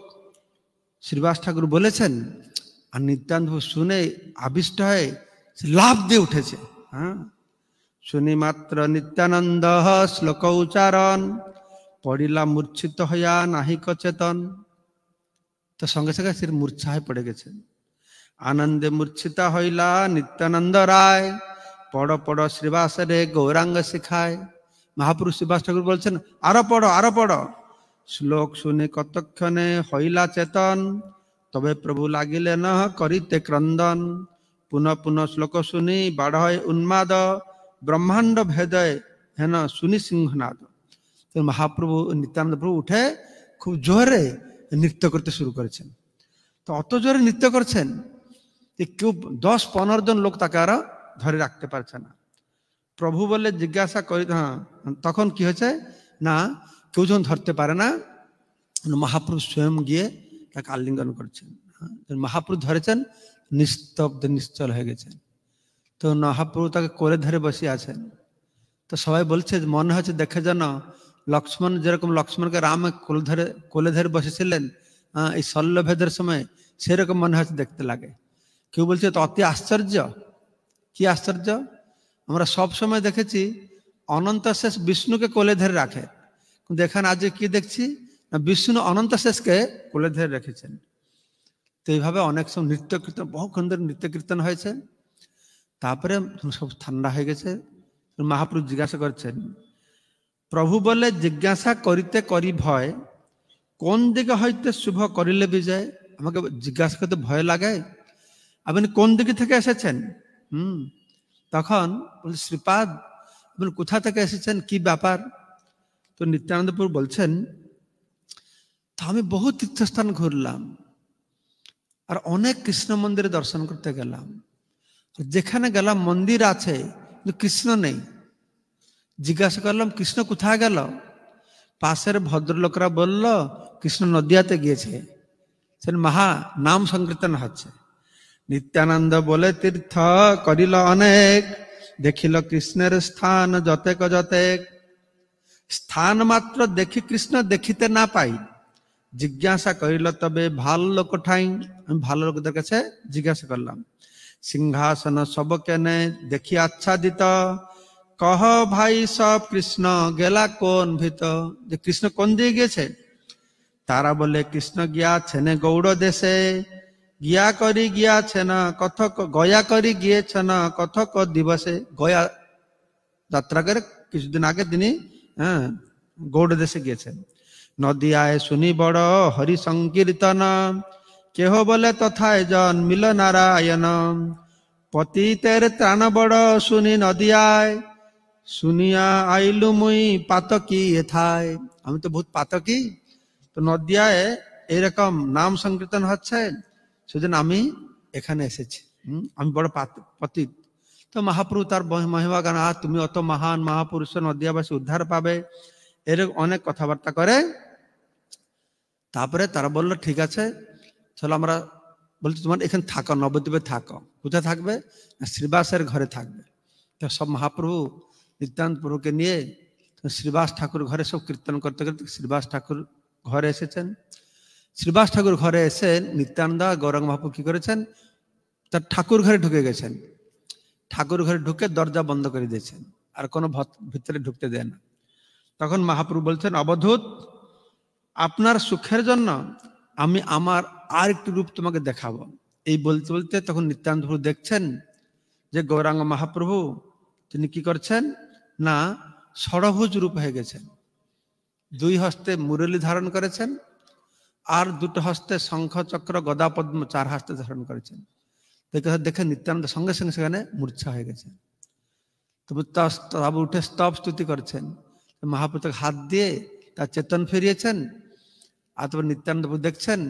শ্রীবাস ঠাকুর বলেছেন, আর নিত্যানন্দ শুনে আবিষ্ট হয়ে সে লাফ দিয়ে উঠেছে। হ্যাঁ শুনি মাত্র নিত্যানন্দ শ্লোক উচ্চারণ পড়িলা মূর্ছিত হইয়া নাহিক চেতন। তো সঙ্গে সঙ্গে সে মূর্ছা হয়ে পড়ে গেছেন। আনন্দে মূর্ছিতা হইলা নিত্যানন্দ রায়, পড় পড় শ্রীবাস রে গৌরাঙ্গ শিখায়। মহাপুরুষ শ্রীবাস ঠাকুর বলছেন আরো পড়ো আরো পড়ো। শ্লোক শুনে কতক্ষণে হইলা চেতন, তবে প্রভু লাগিলেন করিতে ক্রন্দন। পুনঃ পুনঃ শ্লোক শুনি বাড়য় উন্মাদ, ব্রহ্মাণ্ড ভেদয় হেন শুনি সিংহনাদ। তো মহাপ্রভু নিত্যানন্দ প্রভু উঠে খুব জোরে নৃত্য করতে শুরু করেছেন। তো অত জোরে নৃত্য করছেন যে কেউ 10-15 জন লোক তাকে আর ধরে রাখতে পারছে না। প্রভু বলে জিজ্ঞাসা করি, হ্যাঁ তখন কি হয়েছে না, কেউ যখন ধরতে পারে না, মহাপ্রভু স্বয়ং গিয়ে তাকে আলিঙ্গন করছেন। মহাপ্রভু ধরেছেন, নিস্তব্ধ নিশ্চল হয়ে গেছেন। তো মহাপ্রভু তাকে কোলে ধরে বসে আছেন। তো সবাই বলছে মনে হচ্ছে দেখে যেন লক্ষ্মণ, যেরকম লক্ষ্মণকে রাম কোলে ধরে বসেছিলেন এই শল্যভেদের সময়, সেরকম মনে হচ্ছে দেখতে লাগে। কেউ বলছে তো অতি আশ্চর্য। কি আশ্চর্য? আমরা সব সময় দেখেছি অনন্ত শেষ বিষ্ণুকে কোলে ধরে রাখে, কিন্তু এখানে আজ কি দেখছি না, বিষ্ণু অনন্ত শেষকে কোলে ধরে রেখেছেন। তো এইভাবে অনেক সময় নৃত্য কীর্তন, বহুক্ষণ ধরে নৃত্য কীর্তন হয়েছে। তারপরে সব ঠান্ডা হয়ে গেছে। মহাপ্রভু জিজ্ঞাসা করছেন, প্রভু বলে জিজ্ঞাসা করিতে করি ভয়, কোন দিকে হইতে শুভ করিলে বিজয়। আমাকে জিজ্ঞাসা করতে ভয় লাগে, আপনি কোন দিকে থেকে এসেছেন? তখন বলছে শ্রীপাদ আপনি কোথা থেকে এসেছেন, কি ব্যাপার? তো নিত্যানন্দ প্রভু বলছেন, তো আমি বহু তীর্থস্থান ঘুরলাম, আর অনেক কৃষ্ণ মন্দিরে দর্শন করতে গেলাম। যেখানে গেলাম মন্দির আছে কিন্তু কৃষ্ণ নেই। জিজ্ঞাসা করলাম কৃষ্ণ কোথায় গেল? পাশের ভদ্রলোকরা বলল কৃষ্ণ নদিয়াতে গিয়েছে, সে মহা নাম সংকীর্তন হচ্ছে। নিত্যানন্দ বলে তীর্থ করিল অনেক, দেখিল কৃষ্ণের স্থান যতেক যতেক। স্থান মাত্র দেখি কৃষ্ণ দেখিতে না পাই, জিজ্ঞাসা করিল তবে ভাল লোক ঠাই। আমি ভালো লোকদের কাছে জিজ্ঞাসা করলাম, সিংহাসন সব কেনে দেখি আচ্ছাদিত, কহ ভাই সব কৃষ্ণ গেলা কোন ভিত। যে কৃষ্ণ কোন দিয়ে গিয়েছে? তারা বলে কৃষ্ণ গিয়াছেন গৌড় দেশে, গিয়া করি গিয়াছেন কথক, গয়া করি গিয়েছেন কথক দিবসে। গয়া যাত্রা করে কিছুদিন আগে তিনি গৌড় দেশে গিয়েছেন। নদিয়ায় শুনি বড় হরি সংকীর্তন, কেহ বলে তথায় জন্মিল নারায়ণ। পতিতের ত্রাণ বড় শুনি নদিয়ায়, শুনিয়া আইলু মুই পাতকি এথায়। আমি তো বহুত পাতকি, তো নদিয়ায় এরকম নাম সংকীর্তন হচ্ছে, সেজন্য আমি এখানে এসেছি। আমি বড় পতিত। তো মহাপ্রভু তার মহিমা গান, তুমি অত মহান মহাপুরুষ, নদিয়াবাসী উদ্ধার পাবে, এরকম অনেক কথাবার্তা করে। তারপরে তারা বললো ঠিক আছে চলো, আমরা বলছি তোমার এখানে থাকো, নবদ্বীপে থাকো। কোথায় থাকবে? শ্রীবাসের ঘরে থাকবে। তো সব মহাপ্রভু নিত্যানন্দ প্রভুকে নিয়ে শ্রীবাস ঠাকুর ঘরে সব কীর্তন করতে করতে শ্রীবাস ঠাকুর ঘরে এসেছেন। শ্রীবাস ঠাকুর ঘরে এসে নিত্যানন্দ গৌরাঙ্গ মহাপ্রভু কি করেছেন, তার ঠাকুর ঘরে ঢুকে গেছেন। ঠাকুর ঘরে ঢুকে দরজা বন্ধ করে দিয়েছেন, আর কোনো ভিতরে ঢুকতে দেয় না। তখন মহাপ্রভু বলছেন, অবধূত, আপনার সুখের জন্য আমি আমার আর একটি রূপ তোমাকে দেখাবো। এই বলতে বলতে তখন নিত্যানন্দ প্রভু দেখছেন যে গৌরাঙ্গ মহাপ্রভু তিনি কি করছেন না, ষড়ভুজ রূপ হয়ে গেছেন। দুই হস্তে মুরলী ধারণ করেছেন, আর দুটো হস্তে শঙ্খ চক্র গদা পদ্ম চার হস্তে ধারণ করেছেন। দেখে নিত্যানন্দ সঙ্গে সঙ্গে সেখানে মূর্ছা হয়ে গেছেন। তবু উঠে স্তব স্তুতি করছেন। মহাপ্রভু হাত দিয়ে তার চেতন ফিরিয়েছেন। আর তারপর নিত্যানন্দ প্রভু দেখছেন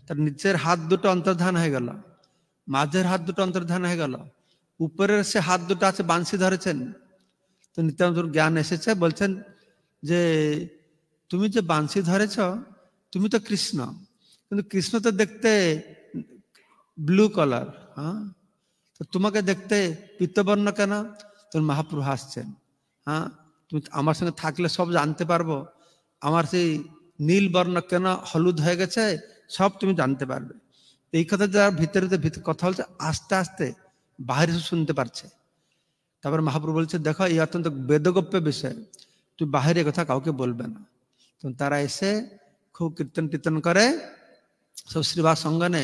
তার নিচের হাত দুটো অন্তর্ধান হয়ে গেল, মাঝের হাত দুটো অন্তর্ধান হয়ে গেল, উপরের সে হাত দুটো আছে বাঁশি ধরেছেন। তো নিত্যানন্দ জ্ঞান এসেছে, বলছেন যে তুমি যে বাঁশি ধরেছ তুমি তো কৃষ্ণ, কিন্তু কৃষ্ণ তো দেখতে ব্লু কালার, হ্যাঁ, তো তোমাকে দেখতে পিত্তবর্ণ কেন? তোর মহাপ্রভু হাসছেন, হ্যাঁ, তুমি আমার সঙ্গে থাকলে সব জানতে পারবো, আমার সেই নীল বর্ণ কেন হলুদ হয়ে গেছে সব তুমি জানতে পারবে। এই কথা যারা ভিতরে কথা বলছে আস্তে আস্তে বাইরে শুনতে পারছে। তারপর মহাপ্রভু বলছে, দেখো এই অত্যন্ত বেদগোপ্য বিষয়, তুই বাহিরে কথা কাউকে বলবে না। তো তারা এসে খুব কীর্তন টীর্তন করে, সব শ্রীবাস সঙ্গনে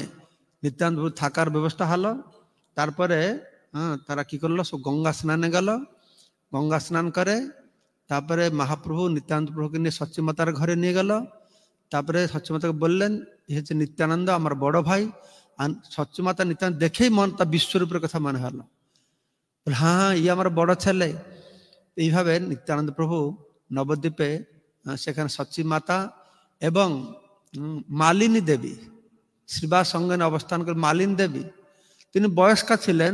নিত্যানন্দ প্রভু থাকার ব্যবস্থা হলো। তারপরে তারা কি করলো, সব গঙ্গা স্নানে গেল। গঙ্গা স্নান করে তারপরে মহাপ্রভু নিত্যানন্দ প্রভুকে নিয়ে সচ্চিমাতার ঘরে নিয়ে গেল। তারপরে সচ্চিমাতাকে বললেন, এ হচ্ছে নিত্যানন্দ আমার বড় ভাই। আর সচ্চিমাতা নিত্যানন্দ দেখেই মন তার বিশ্বরূপের কথা মনে হলো, হ্যাঁ হ্যাঁ ই আমার বড় ছেলে। এইভাবে নিত্যানন্দ প্রভু নবদ্বীপে সেখানে সচ্চিমাতা এবং মালিনী দেবী শ্রীবাস সঙ্গনে অবস্থান করে। মালিনী দেবী তিনি বয়স্কা ছিলেন,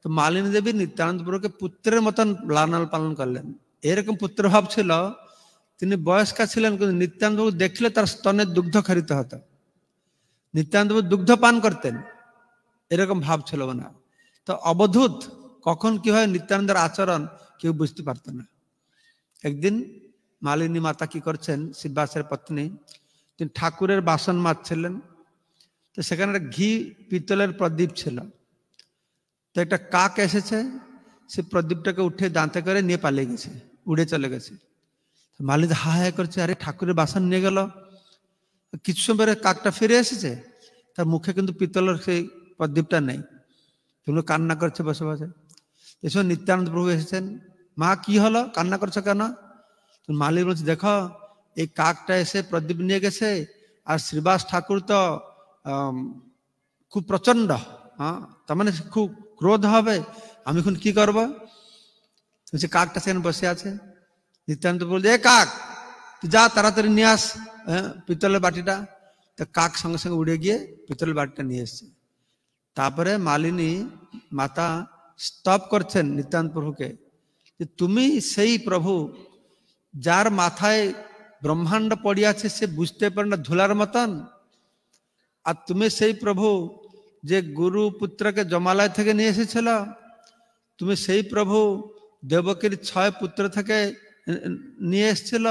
তো মালিনী দেবী নিত্যানন্দ প্রভুকে পুত্রের মতন লালন পালন করলেন। এরকম পুত্র ভাব ছিল, তিনি বয়স্কা ছিলেন কিন্তু নিত্যানন্দ প্রভু দেখলে তার স্তনে দুগ্ধ খরিত হতো, নিত্যানন্দ প্রভু দুগ্ধ পান করতেন, এরকম ভাব ছিল না। তো অবধূত কখন কি হয় নিত্যানন্দের আচরণ কেউ বুঝতে পারত না। একদিন মালিনী মাতা কি করছেন, শ্রীবাসের পত্নী, তিনি ঠাকুরের বাসন মাজছিলেন। তো সেখানে একটা ঘি পিতলের প্রদীপ ছিল। তো একটা কাক এসেছে, সে প্রদীপটাকে উঠে দাঁতে করে নিয়ে পালিয়ে গেছে, উড়ে চলে গেছে। মালিনী হা হা করছে, আরে ঠাকুরের বাসন নিয়ে গেল। কিছু সময় পরে কাকটা ফিরে এসেছে, তার মুখে কিন্তু পিতলের সেই প্রদীপটা নেই। সেগুলো কান্না করছে বসে বসে। এসব নিত্যানন্দ প্রভু এসেছেন, মা কি হলো, কান্না করছো কেন? মালিক বলছে, দেখো এই কাকটা এসে প্রদীপ নিয়ে গেছে, আর শ্রীবাস ঠাকুর তো খুব প্রচন্ড, হ্যাঁ, তার মানে খুব ক্রোধ হবে, আমি এখন কি করবো? কাকটা সেখানে বসে আছে। নিত্যানন্দ বলছে, এ কাক তুই যা তাড়াতাড়ি নিয়ে আস পিতলের বাটিটা। তো কাক সঙ্গে সঙ্গে উড়ে গিয়ে পিতলের বাটিটা নিয়ে এসছে। তারপরে মালিনী মাতা স্তব করছেন নিত্যানন্দ প্রভুকে, যে তুমি সেই প্রভু যার মাথায় ব্রহ্মাণ্ড পড়িয়াছে, সে বুঝতে পারে না ধুলার মতন, আর তুমি সেই প্রভু যে গুরু পুত্রকে জমালয় থেকে নিয়ে এসেছিল, তুমি সেই প্রভু দেবকীর 6 পুত্র থেকে নিয়ে এসেছিল,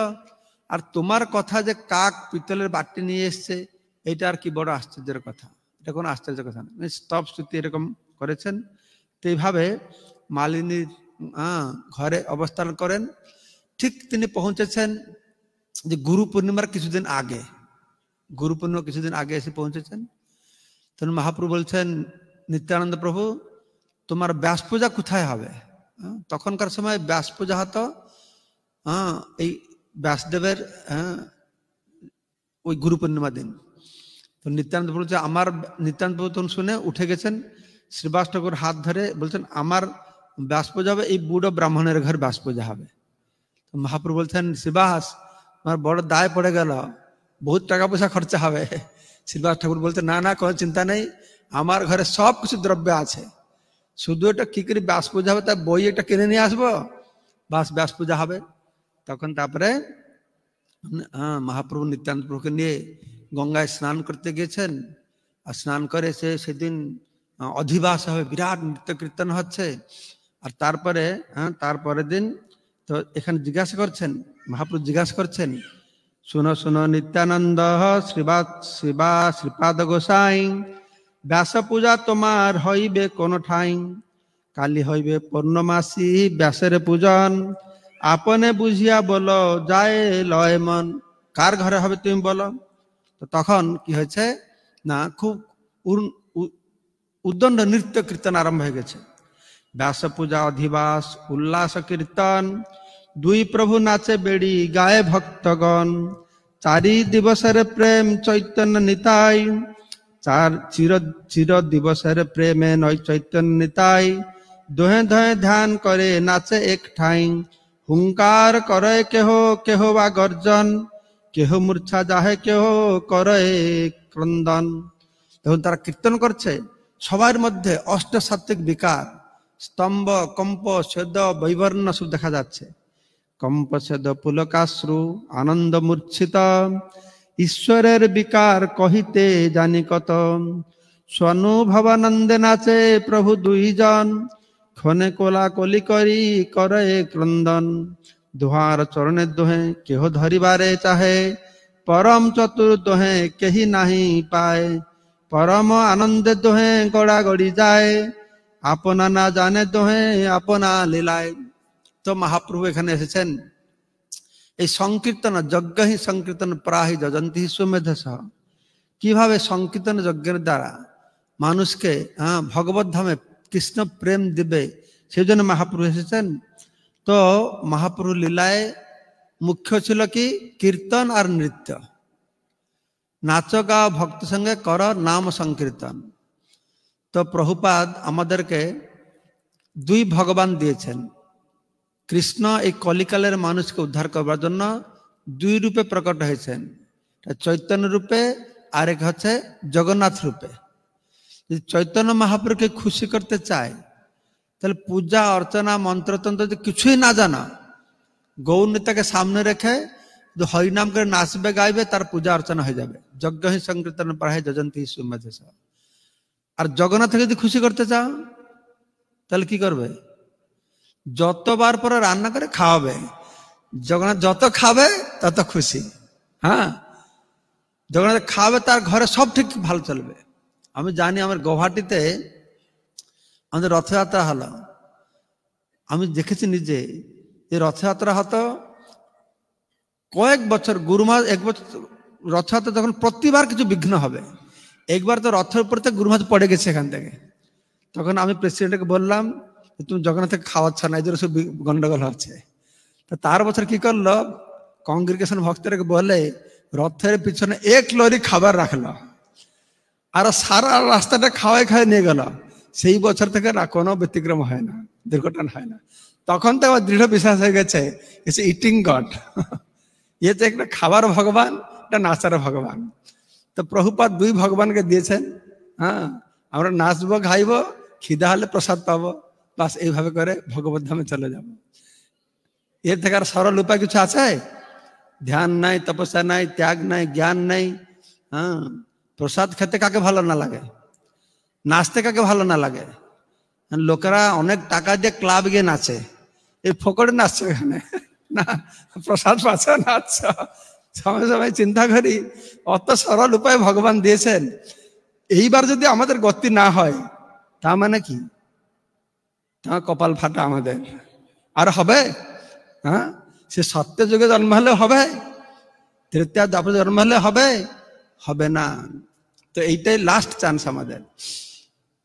আর তোমার কথা যে কাক পিতলের বাটি নিয়ে এসছে, এটা আর কি বড় আশ্চর্যের কথা? এটা কোনো আশ্চর্যের কথা না। স্তব স্তুতি এরকম করেছেন। তো এইভাবে মালিনীর ঘরে অবস্থান করেন। ঠিক তিনি পৌঁছেছেন যে গুরু পূর্ণিমার কিছুদিন আগে, গুরু পূর্ণিমা কিছুদিন আগে এসে পৌঁছেছেন। তখন মহাপ্রভু বলছেন, নিত্যানন্দ প্রভু, তোমার ব্যাস পূজা কোথায় হবে? তখনকার সময় ব্যাস পূজা হতো এই ব্যাসদেবের ওই গুরু পূর্ণিমা দিন। তো নিত্যানন্দ প্রভু আমার নিত্যানন্দ প্রভু তখন শুনে উঠে গেছেন, শ্রীবাস ঠাকুর হাত ধরে বলছেন, আমার ব্যাস পূজা হবে এই বুড়ো ব্রাহ্মণের ঘর ব্যাস পূজা হবে। তো মহাপ্রভু বলছেন, শ্রীবাস আমার বড় দায় পড়ে গেল, বহুত টাকা পয়সা খরচা হবে। শ্রীবাস ঠাকুর বলতে, না না, কোনো চিন্তা নেই, আমার ঘরে সব কিছু দ্রব্য আছে, শুধু এটা কি করে ব্যাস পূজা হবে, তার বই একটা কিনে নিয়ে আসবো, বাস ব্যাস পূজা হবে। তখন তারপরে মহাপ্রভু নিত্যানন্দ প্রভুকে নিয়ে গঙ্গায় স্নান করতে গেছেন। আর স্নান করে সেদিন অধিবাস হবে, বিরাট নৃত্য কীর্তন হচ্ছে। আর তারপরে তারপরের দিন তো এখানে জিজ্ঞাসা করছেন, মহাপ্রভু জিজ্ঞাসা করছেন, শুনো শুনো নিত্যানন্দ শ্রীপাদ গোসাই, ব্যাস পূজা তোমার হইবে কোন ঠাই, কালি হইবে পূর্ণমাসী ব্যাসের পূজন, আপনে বুঝিয়া বলো যায় লয় মন। কার ঘরে হবে তুমি বলো? তো তখন কি হয়েছে না, খুব উদ্দণ্ড নৃত্য কীর্তন আরম্ভ হয়ে গেছে। ব্যাস পূজা অধিবাস উল্লাস কীর্তন, দুই প্রভু নাচে বেড়ি গায়ে ভক্তগণ, 4 দিবসের প্রেম চৈতন্য নিতাই, চির দিবসের প্রেমে নয় চৈতন্য নিতাই, দোহে দোহে ধ্যান করে নাচে এক ঠাই, হুঙ্কার করে কেহ কেহ বা গর্জন, কেহ মূর্ছা যাহে কেহ করে ক্রন্দন। তখন তারা কীর্তন করছে, সবার মধ্যে অষ্টসাত্ত্বিক বিকার, স্তম্ভ কম্প স্বেদ বৈবর্ণ সব দেখা যাচ্ছে। কম্প স্বেদ পুলকাশ্রু আনন্দ মূর্ছিত, ঈশ্বরের বিকার কহিতে জানি কত, স্বনুভবানন্দে নাচে প্রভু দুইজন, ক্ষণে কোলা কলি করি করে ক্রন্দন, দুহার চরণে দোহে কেহ ধরিবারে চাহে, পরম চতুর দোহে কেহি নাহি পায়, পরম আনন্দে দোহে গড়া গড়ি যায়, আপনা না জানে দোহে আপনা লীলায়। তো মহাপ্রভু এখানে এসেছেন এই সংকীর্তন যজ্ঞ সংকীর্তন প্রাহি যজন্তি সুমেধস, কিভাবে সংকীর্তন যজ্ঞের দ্বারা মানুষকে ভগবত ধামে কৃষ্ণ প্রেম দিবে, সেই জন্য মহাপ্রভু এসেছেন। তো মহাপ্রভু লীলায় মুখ্য ছিল কি কীর্তন আর নৃত্য, নাচ গাও ভক্ত সঙ্গে কর নাম সংকীর্তন। তো প্রভুপাদ আমাদেরকে 2 ভগবান দিয়েছেন। কৃষ্ণ এই কলিকালের মানুষকে উদ্ধার করবার জন্য 2 রূপে প্রকট হয়েছেন, চৈতন্য রূপে আর এক হচ্ছে জগন্নাথ রূপে। যদি চৈতন্য মহাপ্রভুকে খুশি করতে চায়, তাহলে পূজা অর্চনা মন্ত্রতন্ত্র যদি কিছুই না জানা, গৌরনীতাকে সামনে রেখে হরিনাম করে নাচবে গাইবে, তার পূজা অর্চনা হয়ে যাবে। যজ্ঞ হি সংকীর্তন প্রায় যজন্তি সুমেধস। আর জগন্নাথকে যদি খুশি করতে চাও, তাহলে কি করবে? যতবার পরে রান্না করে খাওয়াবে, জগন্নাথ যত খাবে তত খুশি। জগন্নাথ খাওয়াবে, তার ঘরে সব ঠিক ভালো চলবে। আমি জানি আমার গৌহাটিতে আমাদের রথযাত্রা হলো, আমি দেখেছি নিজে যে রথযাত্রা হতো কয়েক বছর, গুরুমাস 1 বছর রথযাত্রা যখন প্রতিবার কিছু বিঘ্ন হবে, একবার তো রথের উপর থেকে গুরুমাস পড়ে গেছে এখান থেকে। তখন আমি প্রেসিডেন্টকে বললাম, তুমি জগন্নাথকে খাওয়াচ্ছ না, এই জন্য সব গন্ডগোল হচ্ছে। তো তার বছর কি করলো, কংগ্রিগেশন ভক্তকে বলে রথের পিছনে 1 লরি খাবার রাখলো, আর সারা রাস্তাটা খাওয়াই খাওয়াই নিয়ে গেল। সেই বছর থেকে না কোনো ব্যতিক্রম হয় না, দুর্ঘটনা হয় না। তখন তো আমার দৃঢ় বিশ্বাস হয়ে গেছে ইটিং গড, ইয়ে তো একটা খাবার ভগবান, এটা নাচার ভগবান। তো প্রভুপাদ 2 ভগবানকে দিয়েছেন। আমরা নাচবো খাইবো, খিদা হলে প্রসাদ পাবো, বাস এইভাবে করে ভগবত ধামে চলে যাব। এর থেকে আর সরল উপায় কিছু আছে? ধ্যান নাই, তপস্যা নাই, ত্যাগ নাই, জ্ঞান নাই। প্রসাদ খেতে কাকে ভালো না লাগে? নাচতে কাকে ভালো না লাগে? লোকেরা অনেক টাকা দিয়ে ক্লাব গিয়ে নাচে, এই ফোকরে নাচছো এখানে না, প্রসাদ পাচ্ছ নাচছ। সময় সময় চিন্তা করি অত সরল উপায় ভগবান দিয়েছেন, এইবার যদি আমাদের গতি না হয় তা মানে কি, তা কপাল ফাটা আমাদের। আর হবে? হ্যাঁ, সে সত্য যুগে জন্ম হলে হবে, তৃতীয় দ্বাপর জন্ম হলে হবে? হবে না। তো এইটাই লাস্ট চান্স আমাদের।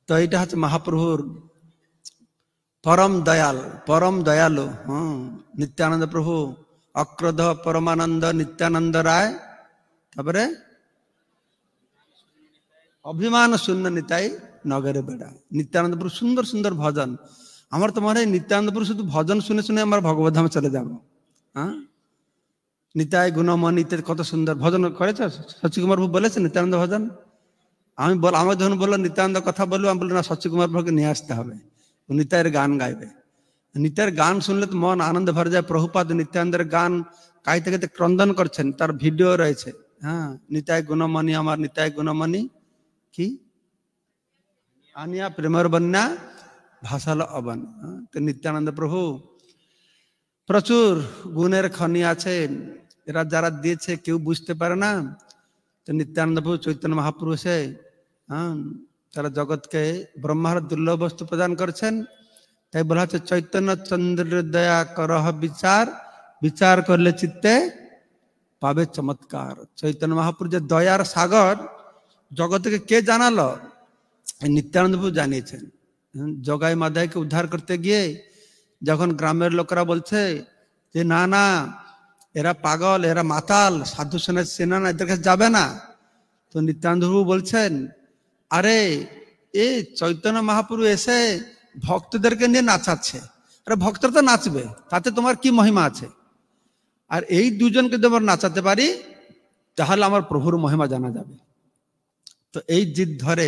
তো এইটা হচ্ছে মহাপ্রভুর পরম দয়াল, পরম দয়ালু। নিত্যানন্দ প্রভু, অক্রোধ পরমানন্দ নিত্যানন্দ রায়, তারপরে অভিমান শূন্য নিতাই নগরে বেড়া। নিত্যানন্দ প্রভু সুন্দর সুন্দর ভজন। আমার তো মনে হয় নিত্যানন্দ প্রভু শুধু ভজন শুনে শুনে আমার ভগবত ধামে চলে যাব। হ্যাঁ, নিতাই গুণমণি ইত্যাদি কত সুন্দর ভজন করেছে। শশীকুমার প্রভু বলেছে নিত্যানন্দ ভজন। আমার যখন বললো নিত্যানন্দ কথা বলবো, আমি বললাম না, শশীকুমার প্রভুকে নিয়ে আসতে হবে, নিতাইয়ের গান গাইবে। নিতাইয়ের গান শুনলে তো মন আনন্দ ভরে যায়। প্রভুপাদ নিত্যানন্দের গান গাইতে গাইতে ক্রন্দন করছেন, তার ভিডিও রয়েছে। হ্যাঁ, নিতাই গুণমণি আমার নিতাই গুণমণি কি আনিয়া প্রেমের বন্যা ভাসালো অবন। তো নিত্যানন্দ প্রভু প্রচুর গুণের খনি আছে, এরা যারা দিয়েছে কেউ বুঝতে পারে না। তো নিত্যানন্দ প্রভু চৈতন্য মহাপুরুষ তারা জগৎকে ব্রহ্মার দুর্লভ বস্তু প্রদান করছেন। তাই বলা হচ্ছে চৈতন্য চন্দ্র দয়া করহ বিচার, বিচার করলে চিত্তে পাবে চমৎকার। চৈতন্য মহাপুরুষ যে দয়ার সাগর, জগৎকে কে জানালো? নিত্যানন্দ প্রভু জানিয়েছেন। জগাই মাদাইকে উদ্ধার করতে গিয়ে যখন গ্রামের লোকেরা বলছে যে না না এরা পাগল, এরা মাতাল, সাধু সেনা না, এদের কাছে যাবে না, তো নিত্যানন্দ প্রভু বলছেন আরে এ চৈতন্য মহাপ্রভু এসে ভক্তদেরকে নিয়ে নাচাচ্ছে, আরে ভক্তরা তো নাচবে, তাতে তোমার কি মহিমা আছে? আর এই দুজনকে যদি আমরা নাচাতে পারি তাহলে আমার প্রভুর মহিমা জানা যাবে। তো এই জিদ ধরে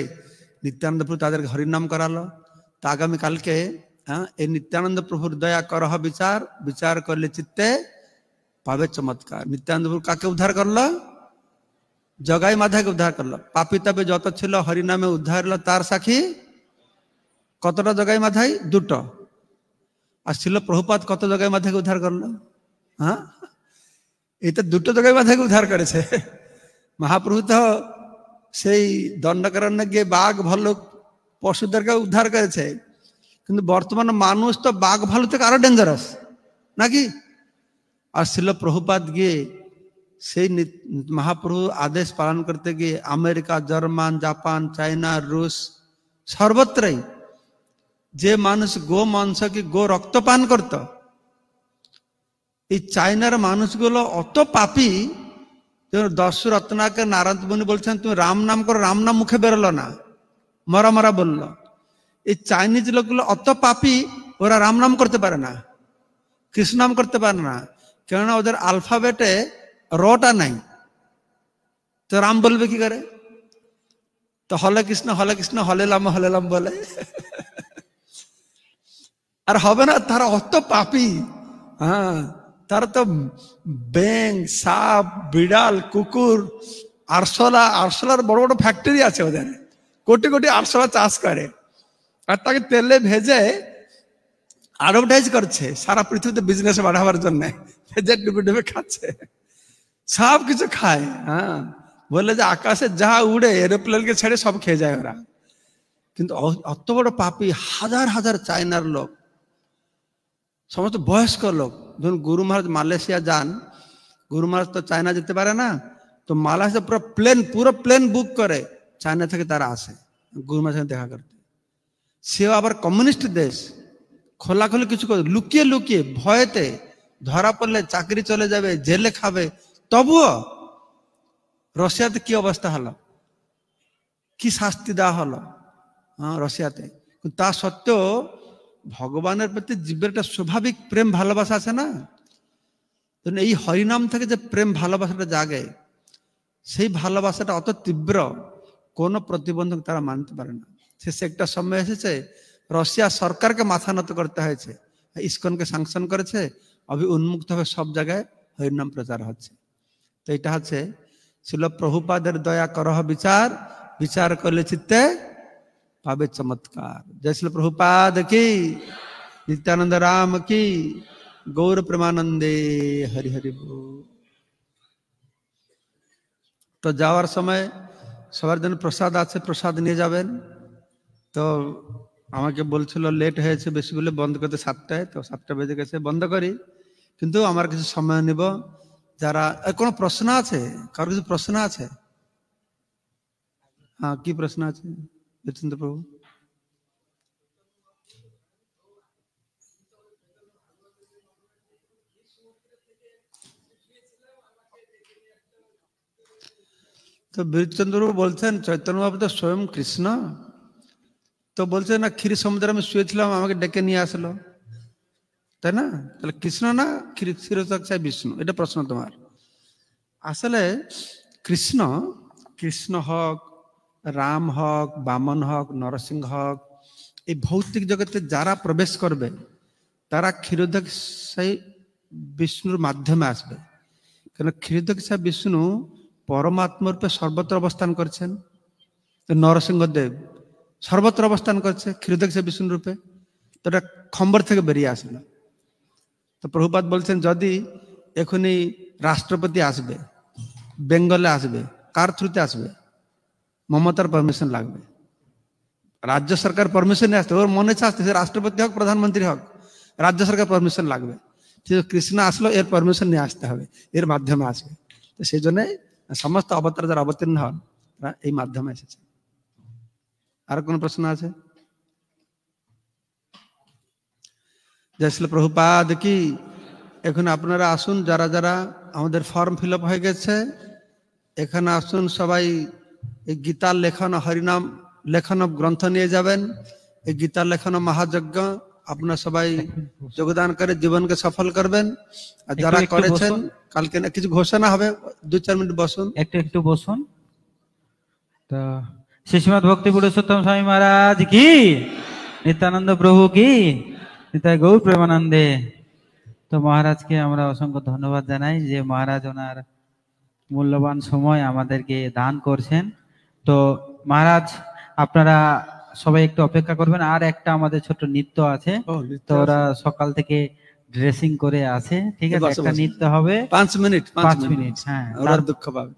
নিত্যানন্দ প্রভু তাদেরকে হরিনাম করালো। তা আগামীকালকে এই নিত্যানন্দ প্রভুর দয়া করহ বিচার, বিচার করলে চিত্তে পাবে চমৎকার। নিত্যানন্দ প্রভু কাকে উদ্ধার করলো? জগাই মাধাকে উদ্ধার করলো। পাপি তাপে যত ছিল হরিনামে উদ্ধার হলো তার সাক্ষী কতটা জগাই মাধাই? দুটো। আর ছিল প্রভুপাদ কত জগাই মাধাকে উদ্ধার করলো? হ্যাঁ, এটা দুটো জগাই মাধাকে উদ্ধার করেছে। মহাপ্রভু তো সেই দণ্ডকারণ্যে গিয়ে বাঘ ভাল্লুক পশুদেরকে উদ্ধার করেছে, কিন্তু বর্তমানে মানুষ তো বাঘ ভাল্লুক থেকে আরো ডেঞ্জারাস নাকি? আর ছিল প্রভুপাদ গিয়ে সেই মহাপ্রভু আদেশ পালন করতে গিয়ে আমেরিকা, জার্মান, জাপান, চায়না, রুশ সর্বত্রই যে মানুষ গো মাংস কি গো রক্ত পান করত, এই চায়নার মানুষগুলো অত পাপী। দস্যু রত্নাকে নারদ মুনি বলছেন তুমি রাম নাম করো, রাম নাম মুখে বেরোলো না, মরা মরা বললো। এই চাইনিজ লোকগুলো অত পাপী, ওরা রাম নাম করতে পারে না, কৃষ্ণ নাম করতে পারে না, কেননা ওদের আলফাবেটে রটা নাই, তো রাম বলবে কি করে? তো হলে কৃষ্ণ হলে লাম বলে। আর হবে না, তারা অত পাপী। হ্যাঁ, তারা তো ব্যাং, সাপ, বিড়াল, কুকুর, আরশোলার বড় বড় ফ্যাক্টরি আছে ওদের, কোটি কোটি আরশোলা চাষ করে, আর তাকে তেলে ভেজে অ্যাডভার্টাইজ করছে সারা পৃথিবীতে বিজনেস বাড়াবার জন্য, ভেজে ডুবে ডুবে খাচ্ছে, সব কিছু খায়। হ্যাঁ, বললে যে আকাশে যা উড়ে এরোপ্লেনকে ছেড়ে সব খেয়ে যায় ওরা। কিন্তু অত বড় পাপী হাজার হাজার চায়নার লোক, সমস্ত বয়স্ক লোক। ধরুন গুরু মহারাজ মালয়েশিয়া যান, গুরু মহারাজ তো চায়না যেতে পারে না, তো মালয়েশিয়া পুরো প্লেন বুক করে চায়না থেকে তারা আসে গুরু মহারাজের সঙ্গে দেখা করতে। সেও আবার কমিউনিস্ট দেশ, খোলাখুলি কিছু করে, লুকিয়ে লুকিয়ে ভয়েতে ধরা পড়লে চাকরি চলে যাবে, জেলে খাবে, তবুও রাশিয়াতে কি অবস্থা হলো, কি শাস্তি দেওয়া হলো রাশিয়াতে। তা সত্ত্বেও ভগবানের প্রতি জীবের একটা স্বাভাবিক প্রেম ভালোবাসা আছে না, এই হরিনাম থেকে যে প্রেম ভালোবাসাটা জাগে, সেই ভালোবাসাটা অত তীব্র, কোনো প্রতিবন্ধক তারা মানতে পারে না। শেষে একটা সময় এসেছে রাশিয়া সরকারকে মাথা নত করতে হয়েছে, ইসকনকে স্যাংশন করেছে, উন্মুক্ত হবে সব জায়গায় হরিনাম প্রচার হচ্ছে। তো এটা হচ্ছে ছিল প্রভুপাদের দয়া করহ বিচার, বিচার করলে চিত্তে पावे चमत्कार। जय श्री प्रभुपाद की, नित्यानंद राम की, गौर प्रेमानंदे, हरि हरि बोल। তো যাওয়ার সময় সবার জন্য প্রসাদ আছে, প্রসাদ নিয়ে যাবেন। তো আমাকে বলছিল লেট হয়েছে বেশি বলে বন্ধ করতে 7টায়, তো 7টা বেজে গেছে, বন্ধ করি, কিন্তু আমার কিছু সময় নিব। যারা কোনো প্রশ্ন আছে, কারো কিছু প্রশ্ন আছে? হ্যাঁ, কি প্রশ্ন আছে বীরচন্দ্র প্রভু? তো বীরচন্দ্র প্রভু বলছেন চৈতন্য বাবু তো স্বয়ং কৃষ্ণ, তো বলছে না ক্ষীর সমুদ্রে আমি শুয়েছিলাম, আমাকে ডেকে নিয়ে আসলো, তাই না? তাহলে কৃষ্ণ না ক্ষীরসাগর বিষ্ণু? এটা প্রশ্ন তোমার। আসলে কৃষ্ণ, কৃষ্ণ হোক, রাম হোক, বামন হোক, নরসিংহ হোক, এই ভৌতিক জগতে যারা প্রবেশ করবে তারা ক্ষীরোদকশায়ী বিষ্ণুর মাধ্যমে আসবে। কেন ক্ষীরোদকশায়ী বিষ্ণু পরমাত্মা রূপে সর্বত্র অবস্থান করছেন। নরসিংহদেব সর্বত্র অবস্থান করছে ক্ষীরোদকশায়ী বিষ্ণু রূপে, তো এটা খম্বর থেকে বেরিয়ে আসলো। তো প্রভুপাদ বলছেন যদি এখনই রাষ্ট্রপতি আসবে, বেঙ্গলে আসবে, কার থ্রুতে আসবে? মমতার পারমিশন লাগবে, রাজ্য সরকার পারমিশন নিয়ে আসতে, ওর মনে আসতে, সে রাষ্ট্রপতি হোক প্রধানমন্ত্রী হোক, রাজ্য সরকার পারমিশন লাগবে। কিন্তু কৃষ্ণ আসলো, এর পারমিশন নিয়ে আসতে হবে, এর মাধ্যমে আসবে। তো সেই জন্য সমস্ত অবতার যারা অবতীর্ণ হন তারা এই মাধ্যমে এসেছে। আর কোন প্রশ্ন আছে? জয় শ্রী প্রভুপাদ কি। এখন আপনারা আসুন, যারা যারা আমাদের ফর্ম ফিল আপ হয়ে গেছে এখানে আসুন সবাই। এই গীতার লেখন, হরিনাম লেখন গ্রন্থ নিয়ে যাবেন। এই গীতার লেখন মহাযজ্ঞ আপনারা সবাই যোগদান করে জীবনকে সফল করবেন। আর যারা একটু করেছেন বসুন। কালকে না কিছু ঘোষণা হবে, 2-4 মিনিট বসুন। একটু বসুন। তো শ্রীমদ ভক্তি পুরুষোত্তম স্বামী মহারাজ কি, নিত্যানন্দ প্রভু কি, নিতাই গৌর প্রেমানন্দে। তো মহারাজকে আমরা অসংখ্য ধন্যবাদ জানাই যে মহারাজ ওনার মূল্যবান সময় আমাদেরকে দান করছেন। তো মহারাজ আপনারা সবাই একটু অপেক্ষা করবেন, আর একটা আমাদের ছোট নৃত্য আছে। তো ওরা সকাল থেকে ড্রেসিং করে আছে, ঠিক আছে? একটা নৃত্য হবে 5 মিনিট, 5 মিনিট। হ্যাঁ, ওরা দুঃখ পাবে।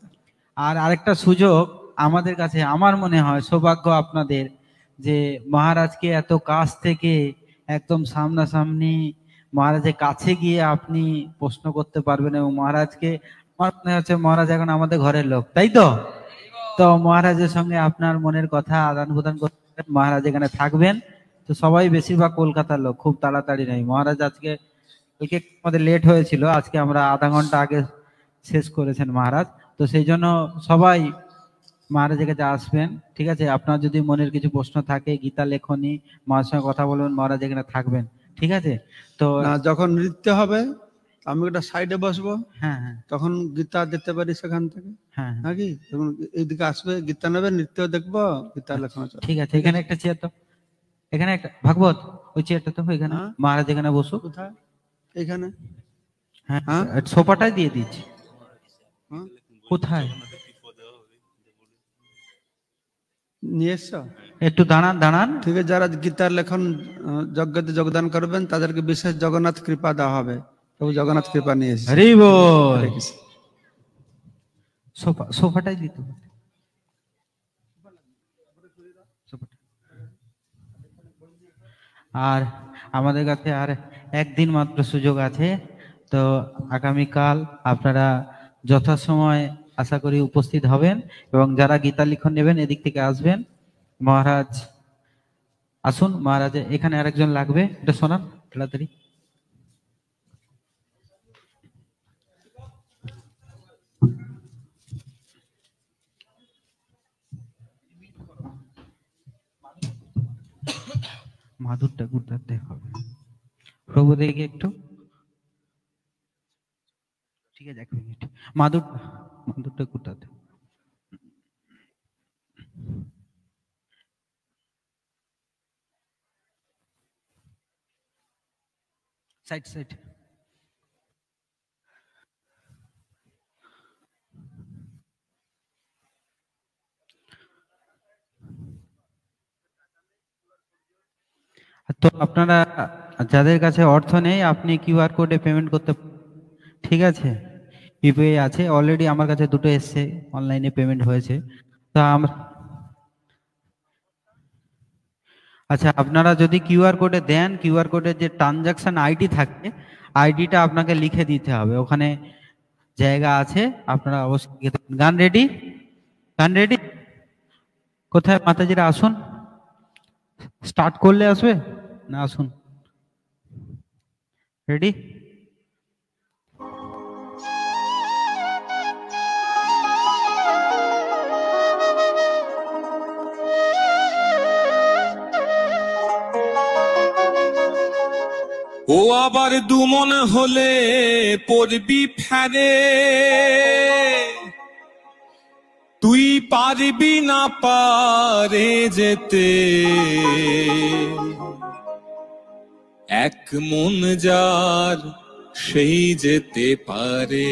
আর আরেকটা সুযোগ আমাদের কাছে, আমার মনে হয় সৌভাগ্য আপনাদের, যে মহারাজকে এত কাছ থেকে একদম সামনাসামনি মহারাজের কাছে গিয়ে আপনি প্রশ্ন করতে পারবেন, এবং মহারাজকে, আমার মনে হচ্ছে মহারাজ এখন আমাদের ঘরের লোক, তাই তো? তো মহারাজের সঙ্গে আপনার মনের কথা আদান প্রদান করতে, মহারাজ এখানে থাকবেন। তো সবাই বেশিরভাগ কলকাতার লোক, খুব তাড়াতাড়ি নেই। মহারাজ আজকে, কালকে আমাদের লেট হয়েছিল, আজকে আমরা আধা ঘন্টা আগে শেষ করেছেন মহারাজ। তো সেই জন্য সবাই মহারাজের কাছে আসবেন, ঠিক আছে? আপনার যদি মনের কিছু প্রশ্ন থাকে, গীতা লেখনী, মহারাজের সঙ্গে কথা বলবেন, মহারাজ এখানে থাকবেন, ঠিক আছে? তো না, যখন নৃত্য হবে আমি একটা সাইডে বসবো, হ্যাঁ হ্যাঁ তখন গীতা দিতে পারি সেখান থেকে, হ্যাঁ হ্যাঁ, নাকি? তখন এইদিকে আসবে, গীতা নেবে, নৃত্য দেখবো, গীতা লেখানো চলবে। ঠিক আছে। এখানে একটা চেয়ার তো, এখানে একটা ভাগবত, ওই চেয়ারটা তো এখানে, হ্যাঁ, মহারাজ এখানে বসুক। কোথায়? এইখানে। হ্যাঁ, হ্যাঁ, সোফাটাই দিয়ে দিচ্ছি। হ্যাঁ, কোথায়? নিয়ে এসছো? একটু দাঁড়ান দাঁড়ান। ঠিক আছে, যারা গীতার লেখন যজ্ঞতে যোগদান করবেন তাদেরকে বিশেষ জগন্নাথ কৃপা দেওয়া হবে। প্রভু জগন্নাথ কৃপা নিয়ে এসেছে। হরি বল। হরে কৃষ্ণ। সোফাটাই দিতে হবে, সোফাটা। আর আমাদের কাছে আর একদিন মাত্র সুযোগ আছে। তো আগামীকাল আপনারা যথাসময় আশা করি উপস্থিত হবেন, এবং যারা গীতা লিখন নেবেন এদিক থেকে আসবেন। মহারাজ আসুন, মহারাজ এখানে আরেকজন লাগবে, এটা শোনান তাড়াতাড়ি। মাদুরটা গুটাতে হবে, প্রভু দেখে একটু, ঠিক আছে? 1 মিনিট, মাদুরটা গুটাতে। Side side. তো আপনারা যাদের কাছে অর্থ নেই আপনি কিউআর কোডে পেমেন্ট করতে, ঠিক আছে? ইউপিআই আছে, অলরেডি আমার কাছে দুটো এসছে, অনলাইনে পেমেন্ট হয়েছে। তা আমরা, আচ্ছা আপনারা যদি কিউআর কোডে দেন, কিউআর কোডের যে ট্রানজাকশন আইডি থাকে, আইডিটা আপনাকে লিখে দিতে হবে। ওখানে জায়গা আছে, আপনারা অবশ্যই লিখে দেবেন। গান রেডি? গান রেডি? কোথায় মাতাজিরা আসুন, স্টার্ট করলে আসবে না? আসুন, রেডি? ও আবার দুমন হলে পড়বি ফেরে, তুই পারবি না পারে যেতে, এক মন যার সেই যেতে পারে।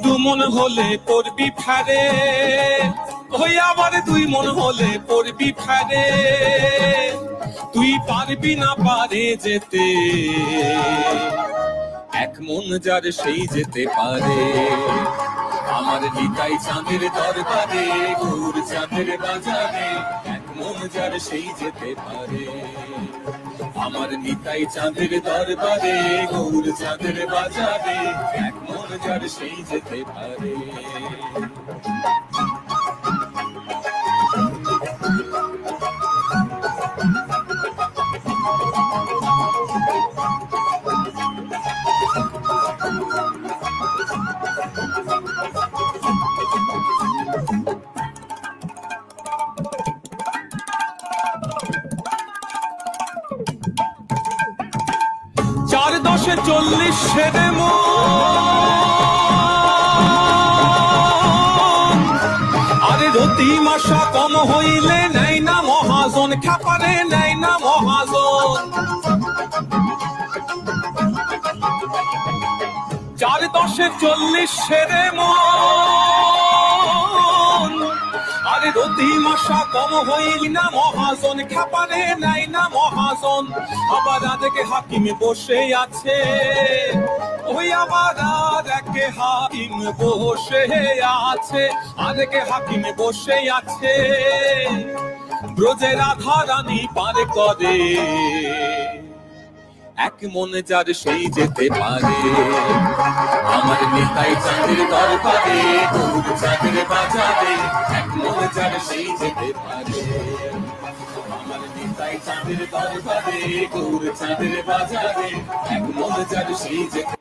দুমন হলে পড়বি ফেরে, ওই আবার দুই মন হলে পড়বি ফেরে, তুই পারবি না পারে যেতে, এক মন যার সেই যেতে পারে। আমার নিতাই চাঁদের দরবারে, গৌর চাঁদের বাজারে, এক মন যার সেই যেতে পারে। আমার নিতাই চাঁদের দরবারে, গৌর চাঁদের বাজারে, এক মন যার সেই যেতে পারে। চার দশে 40 সেরে আরে রতি মাসা কম হইলে নেই না মহাজন, খাপারে নেই না মহাজন। 4 10 40 সেরে আরে রতি মাসা কম হইল না মহাজন, খাপারে নাই না মহাজন। আবার আজকে হাকিমে বসে আছে, ওই আবার আর একে হাকিম বসে আছে, আজকে হাকিমে বসে আছে, ব্রজে রাধা রানী পার করে, এক মনে যার সেই যেতে পারে। আমার নিতাই চাঁদের দরবারে, গৌর চাঁদের বাজারে, এক মনে যার সেই যেতে পারে। আমার নিতাই চাঁদের দরবারে, গৌর চাঁদের বাজারে, এক মনে যার সেই যেতে।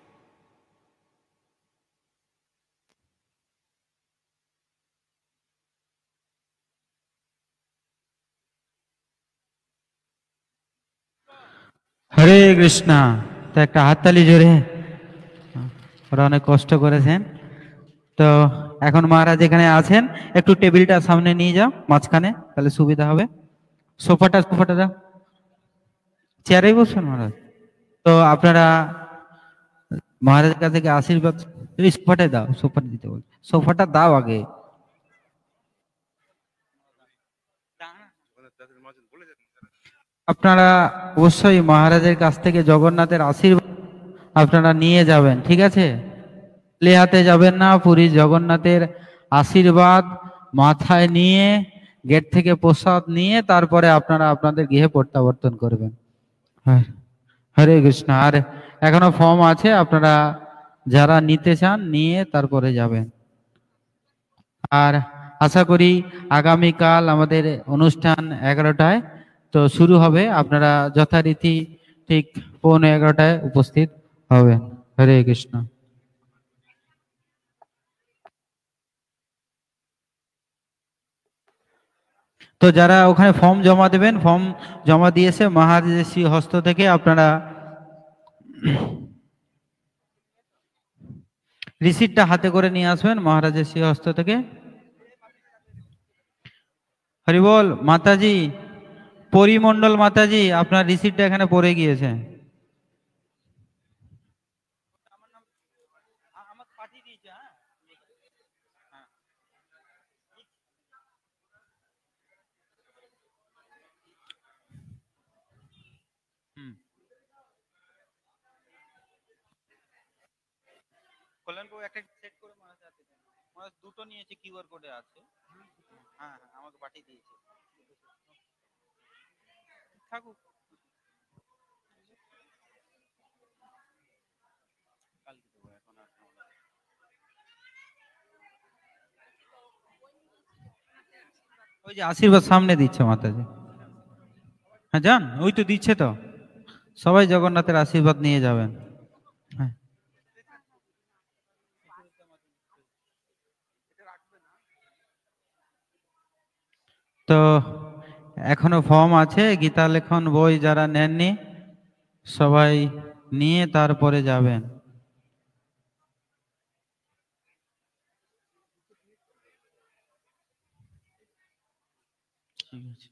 হরে কৃষ্ণা। তো একটা হাততালি জোরে, ওরা অনেক কষ্ট করেছেন। তো এখন মহারাজ এখানে আছেন, একটু টেবিলটা সামনে নিয়ে যাও মাঝখানে, তাহলে সুবিধা হবে। সোফাটা দাও, চেয়ারেই বসবেন মহারাজ। তো আপনারা মহারাজের কাছ থেকে আশীর্বাদ, সোফাটা দাও, সোফাটা দিতে বল, সোফাটা দাও আগে। আপনারা অবশ্যই মহারাজের কাছ থেকে জগন্নাথের আশীর্বাদ আপনারা নিয়ে যাবেন, ঠিক আছে? খালি হাতে যাবেন না, পুরী জগন্নাথের আশীর্বাদ মাথায় নিয়ে গেট থেকে প্রসাদ নিয়ে তারপরে আপনারা আপনাদের গৃহে প্রত্যাবর্তন করবেন। হরে কৃষ্ণ। আর এখনো ফর্ম আছে, আপনারা যারা নিতে চান নিয়ে তারপরে যাবেন। আর আশা করি আগামীকাল আমাদের অনুষ্ঠান 11টায় তো শুরু হবে, আপনারা যথারীতি ঠিক 11:15 উপস্থিত হবেন। হরে কৃষ্ণ। তো যারা ওখানে ফর্ম জমা দেবেন, ফর্ম জমা দিয়েছে মহারাজের শ্রী হস্ত থেকে আপনারা রিসিপ্টটা হাতে করে নিয়ে আসবেন মহারাজের শ্রী হস্ত থেকে। হরি বল মাতাজি, পরিমণ্ডল মাতাজি, আপনার রিসিপ্টটা এখানে পড়ে গিয়েছে। কল্যাণবাবু একটা সেট করে মানুষ আছে, মানুষ দুটো নিয়েছে, কিউআর কোডে আছে। হ্যাঁ হ্যাঁ, আমাকে পাঠিয়ে দিয়েছে। থাকুক, কালকে দেবো, এখন আর ওই যে আশীর্বাদ সামনে দিচ্ছে মাতাজি। হ্যাঁ যান, ওই তো দিচ্ছে তো, সবাই জগন্নাথের আশীর্বাদ নিয়ে যাবেন। হ্যাঁ, তো এখনো ফর্ম আছে, গীতা লেখন বই যারা নেননি সবাই নিয়ে তারপরে যাবেন। ঠিক আছে।